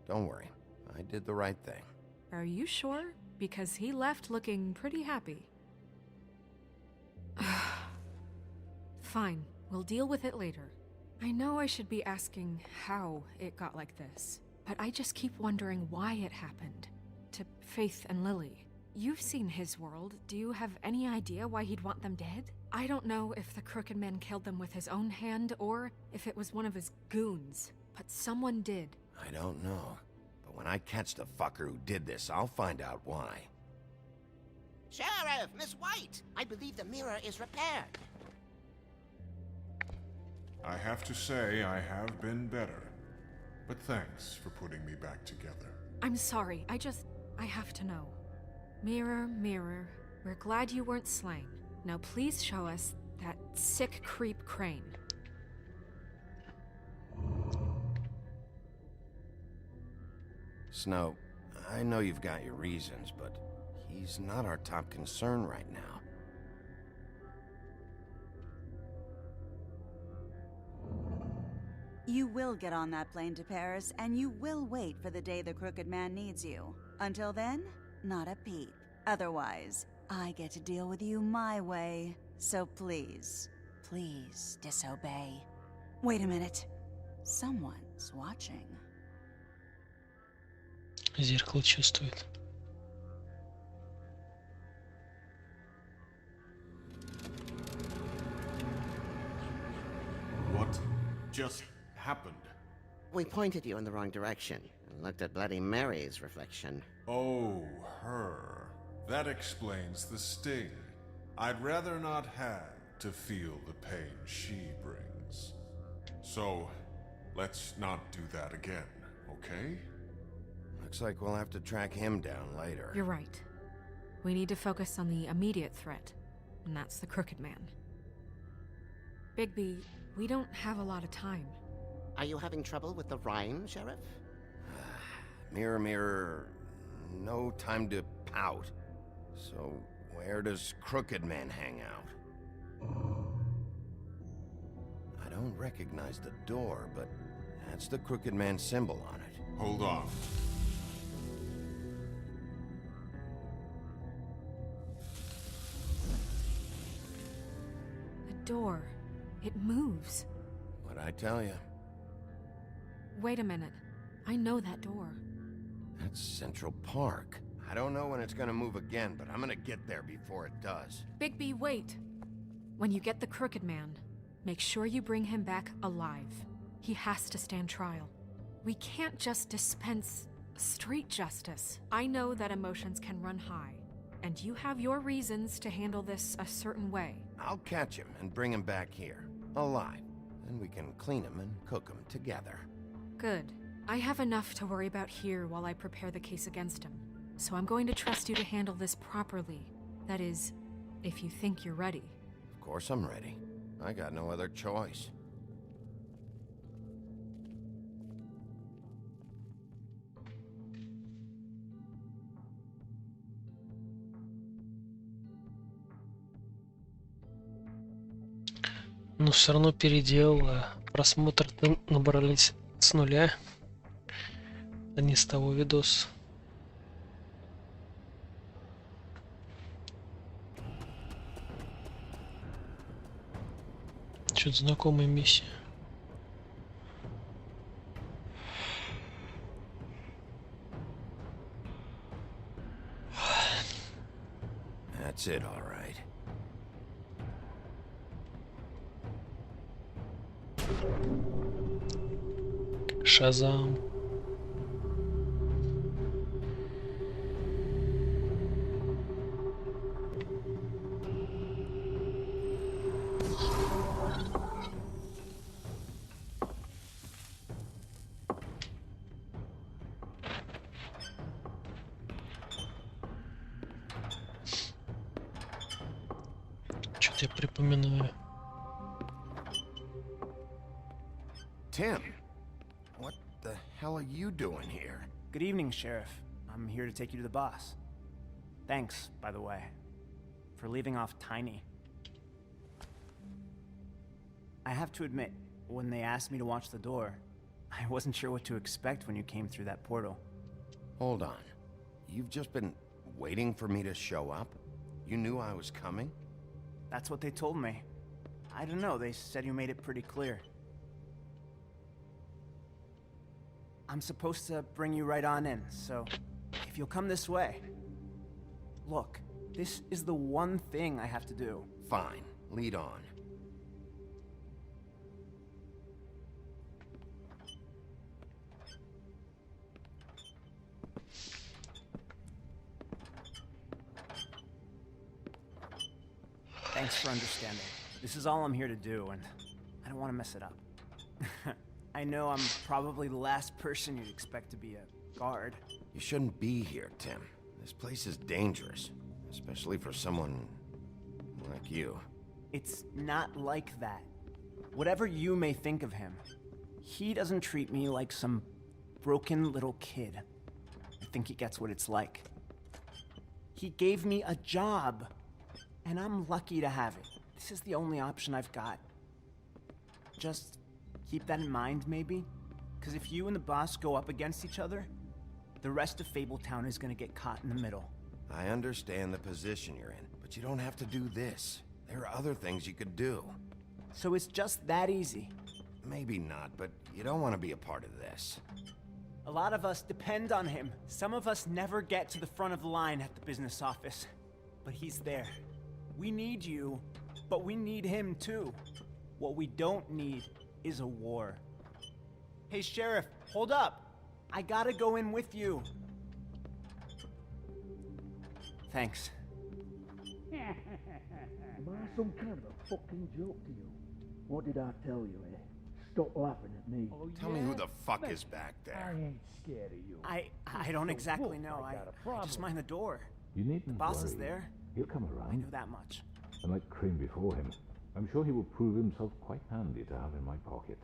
Don't worry. I did the right thing. Are you sure? Because he left looking pretty happy. Fine, we'll deal with it later. I know I should be asking how it got like this, but I just keep wondering why it happened. To Faith and Lily. You've seen his world. Do you have any idea why he'd want them dead? I don't know if the Crooked Man killed them with his own hand or if it was one of his goons, but someone did. I don't know. But when I catch the fucker who did this, I'll find out why. Sheriff, Miss White! I believe the mirror is repaired. I have to say I have been better. But thanks for putting me back together. I'm sorry, I have to know. Mirror, mirror, we're glad you weren't slain. Now please show us that sick creep Crane. Snow, I know you've got your reasons, but he's not our top concern right now. You will get on that plane to Paris, and you will wait for the day the Crooked Man needs you. Until then, not a peep. Otherwise, I get to deal with you my way. So please, please disobey. Wait a minute. Someone's watching. Зеркало чувствует. What just happened? We pointed you in the wrong direction and looked at Bloody Mary's reflection. Oh, her. That explains the sting. I'd rather not have to feel the pain she brings. So, let's not do that again, okay? Looks like we'll have to track him down later. You're right. We need to focus on the immediate threat, and that's the Crooked Man. Bigby, we don't have a lot of time. Are you having trouble with the rhyme, Sheriff? Mirror, mirror, no time to pout. So, where does Crooked Man hang out? I don't recognize the door, but that's the Crooked Man symbol on it. Hold on. The door. It moves. What'd I tell you? Wait a minute. I know that door. That's Central Park. I don't know when it's gonna move again, but I'm gonna get there before it does. Bigby, wait. When you get the Crooked Man, make sure you bring him back alive. He has to stand trial. We can't just dispense street justice. I know that emotions can run high, and you have your reasons to handle this a certain way. I'll catch him and bring him back here, alive. Then we can clean him and cook him together. Good. I have enough to worry about here while I prepare the case against him. So I'm going to trust you to handle this properly. That is, if you think you're ready. Of course I'm ready. I got no other choice. Но все равно переделал, просмотры набрались с нуля, а не с того видоса. Что-то знакомая миссия. That's it, all right. Шазам. Что-то я припоминаю. Tim, what the hell are you doing here? Good evening, Sheriff. I'm here to take you to the boss. Thanks, by the way, for leaving off Tiny. I have to admit, when they asked me to watch the door, I wasn't sure what to expect when you came through that portal. Hold on. You've just been waiting for me to show up? You knew I was coming? That's what they told me. I don't know, they said you made it pretty clear. I'm supposed to bring you right on in, so if you'll come this way. Look, this is the one thing I have to do. Fine, lead on. Thanks for understanding. This is all I'm here to do, and I don't want to mess it up. I know I'm probably the last person you'd expect to be a guard. You shouldn't be here, Tim. This place is dangerous, especially for someone like you. It's not like that. Whatever you may think of him, he doesn't treat me like some broken little kid. I think he gets what it's like. He gave me a job, and I'm lucky to have it. This is the only option I've got. Just keep that in mind, maybe? Because if you and the boss go up against each other, the rest of Fabletown is gonna get caught in the middle. I understand the position you're in, but you don't have to do this. There are other things you could do. So it's just that easy? Maybe not, but you don't want to be a part of this. A lot of us depend on him. Some of us never get to the front of the line at the business office. But he's there. We need you, but we need him too. What we don't need is a war. Hey, Sheriff, hold up. I gotta go in with you. Thanks. Am I some kind of a fucking joke to you? What did I tell you, eh? Stop laughing at me. Tell me who the fuck is back there. I ain't scared of you. I don't exactly know. I just mind the door. You needn't The boss is worry. there. He'll come I around. know that much. And like cream before him, I'm sure he will prove himself quite handy to have in my pocket.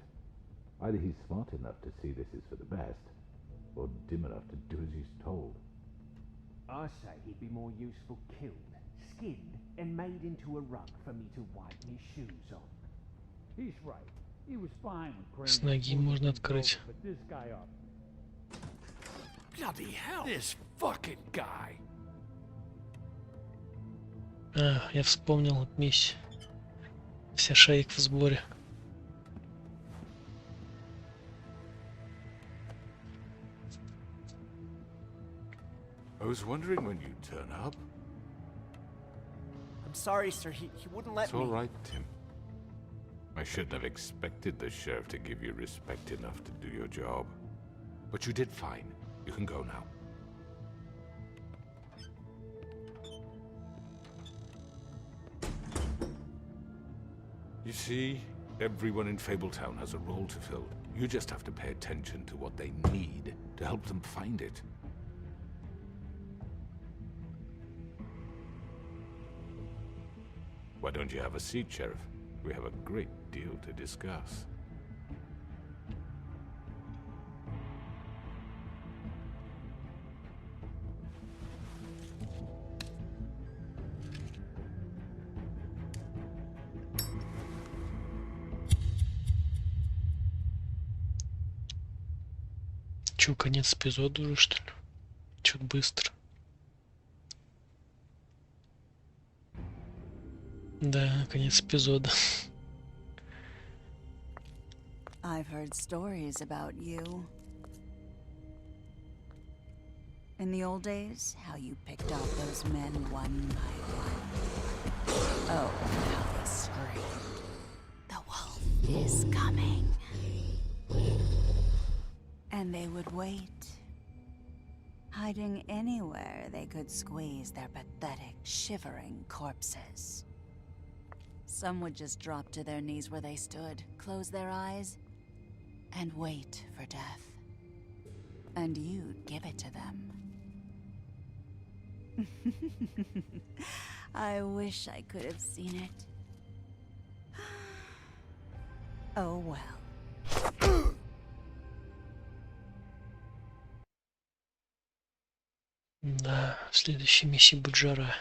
Either he's smart enough to see this is for the best, or dim enough to do as he's told. I say he'd be more useful killed, skinned, and made into a rug for me to wipe my shoes on. He's right. He was fine when Crane С ноги можно открыть. but this guy up. Bloody hell! This fucking guy. А, я вспомнил миссию. Вся шейк в сборе. I was wondering when you'd turn up. I'm sorry, sir. He wouldn't let It's me. all right, Tim. I shouldn't have expected the sheriff to give you respect enough to do your job. But you did fine. You can go now. You see, everyone in Fabletown has a role to fill. You just have to pay attention to what they need to help them find it. Why don't you have a seat, Sheriff? We have a great deal to discuss. Чё, конец эпизода уже, что ли? Чё-то быстро. Да, конец эпизода. I've heard stories about you. In the old days, how you picked off those men one by one. Oh, how they screamed. The wolf is coming. And they would wait, hiding anywhere they could squeeze their pathetic, shivering corpses. Some would just drop to their knees where they stood, close their eyes, and wait for death. And you'd give it to them. I wish I could have seen it. Oh well. Да, в следующей миссии будет жара.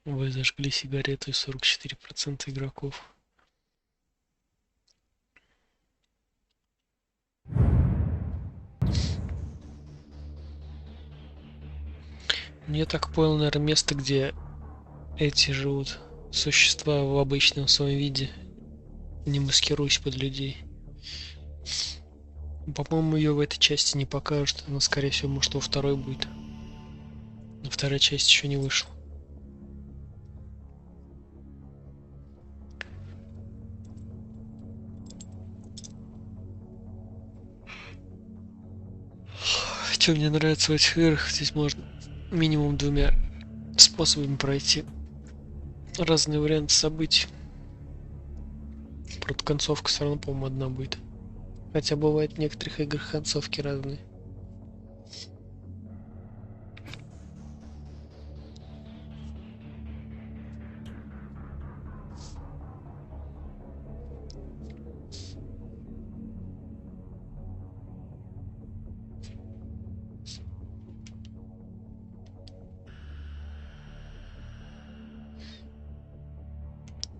Вы зажгли сигарету и 44% игроков. Я так понял, наверное, место, где эти живут существа в обычном своем виде, не маскируясь под людей. По-моему, ее в этой части не покажут. Она, скорее всего, может, во второй будет. Но вторая часть еще не вышла. Что мне нравится в этих играх, здесь можно минимум 2 способами пройти разные варианты событий. Правда, концовка все равно, по-моему, одна будет. Хотя бывает в некоторых играх концовки разные.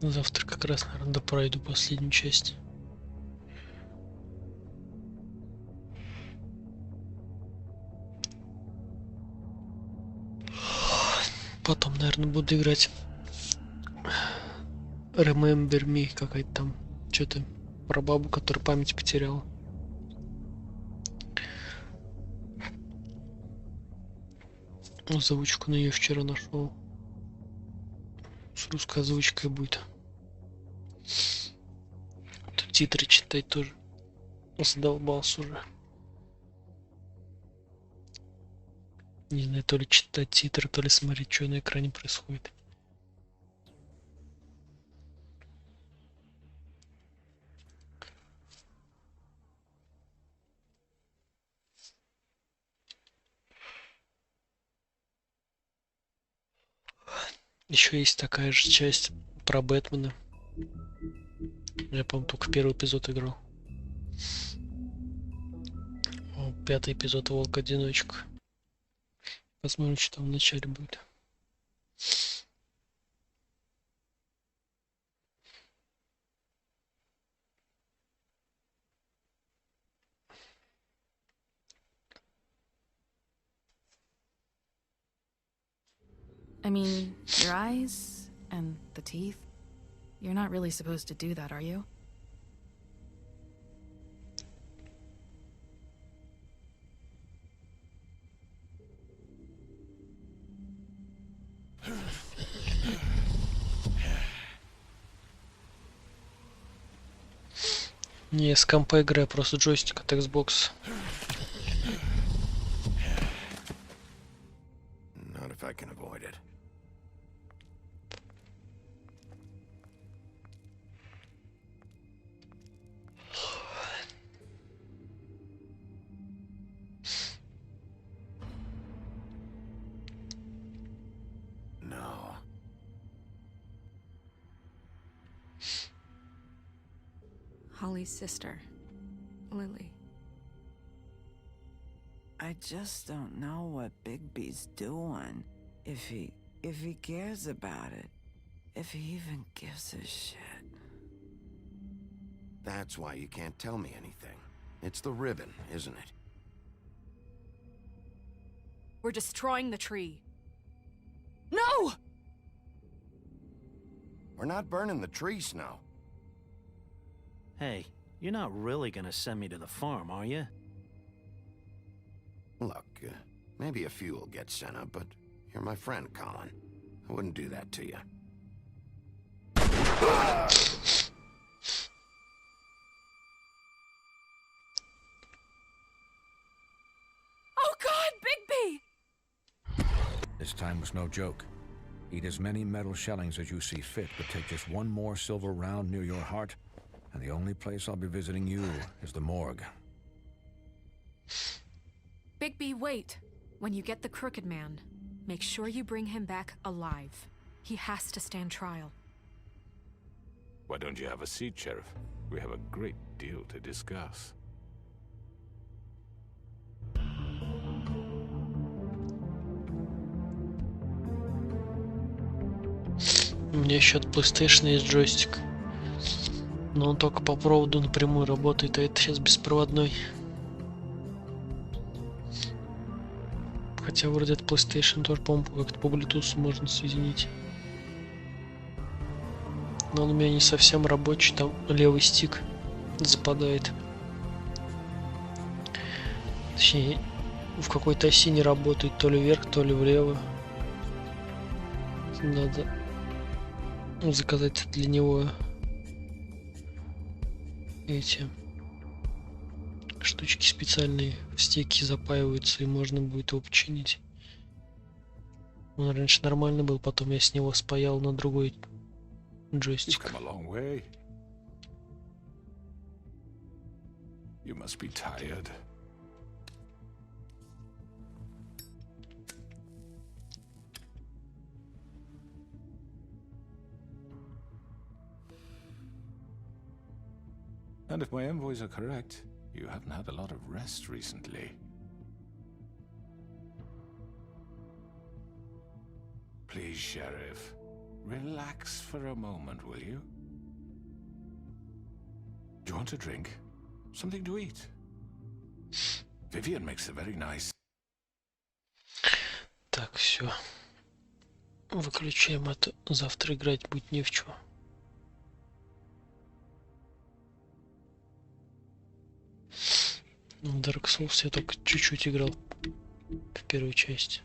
Завтра как раз, наверное, пройду последнюю часть. Потом, наверное, буду играть Remember Me, какая-то там, что-то про бабу, которая память потеряла. Озвучку на нее вчера нашел. С русской озвучкой будет. Тут титры читать тоже задолбался уже. Не знаю, то ли читать титры, то ли смотреть, что на экране происходит. Еще есть такая же часть про Бэтмена. Я, по-моему, только первый эпизод играл. 5-й эпизод Волк-одиночка. Посмотрим, что там в начале будет. I mean, your eyes and the teeth. You're not really supposed to do that, are you? Не, с компа играю, просто джойстик от Xbox. Not if I can avoid it. No. Holly's sister, Lily. I just don't know what Bigby's doing. If he cares about it. If he even gives a shit. That's why you can't tell me anything. It's the ribbon, isn't it? We're destroying the tree. No! We're not burning the tree, Snow. Hey, you're not really gonna send me to the farm, are you? Look, maybe a few will get sent up, but you're my friend, Colin. I wouldn't do that to you. Oh God, Bigby! This time was no joke. Eat as many metal shellings as you see fit, but take just one more silver round near your heart, and the only place I'll be visiting you is the morgue. Bigby, wait. When you get the Crooked Man, make sure you bring him back alive. He has to stand trial. Why don't you have a seat, Sheriff? We have a great deal to discuss. У меня еще от PlayStation есть джойстик. Но он только по проводу напрямую работает, а это сейчас беспроводной. Хотя вроде от PlayStation тоже, по-моему, как-то по Bluetooth можно соединить. Но он у меня не совсем рабочий, там левый стик западает. Точнее, в какой-то оси не работает, то ли вверх, то ли влево. Надо заказать для него эти штучки специальные, в стеки запаиваются, и можно будет его починить. Он раньше нормально был, потом я с него спаял на другой джойстик. You must be tired. And if my envoys are correct, you haven't had a lot of rest recently. Please, Sheriff, relax for a moment, will you? Do you want a drink? Something to eat? Vivian makes a very nice... Так, все. Выключаем это. Завтра играть будет не в чего. В Dark Souls я только чуть-чуть играл в первой части.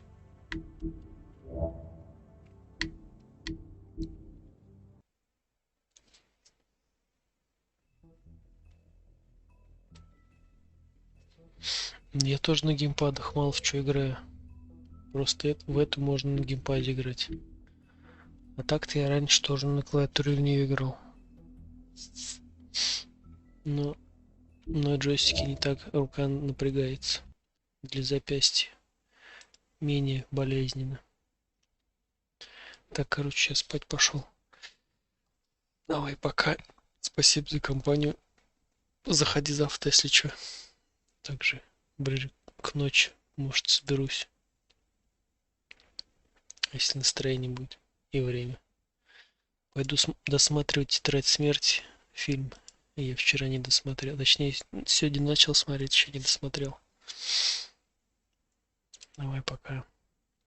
Я тоже на геймпадах мало в что играю. Просто в эту можно на геймпаде играть. А так-то я раньше тоже на клавиатуре в нее играл. Но на джойстике не так рука напрягается. Для запястья менее болезненно. Так, короче, я спать пошел. Давай, пока. Спасибо за компанию. Заходи завтра, если что. Также ближе к ночи, может, соберусь. Если настроение будет и время. Пойду досматривать «Тетрадь смерти», фильм. Я вчера не досмотрел. Точнее, сегодня начал смотреть, еще не досмотрел. Давай, пока.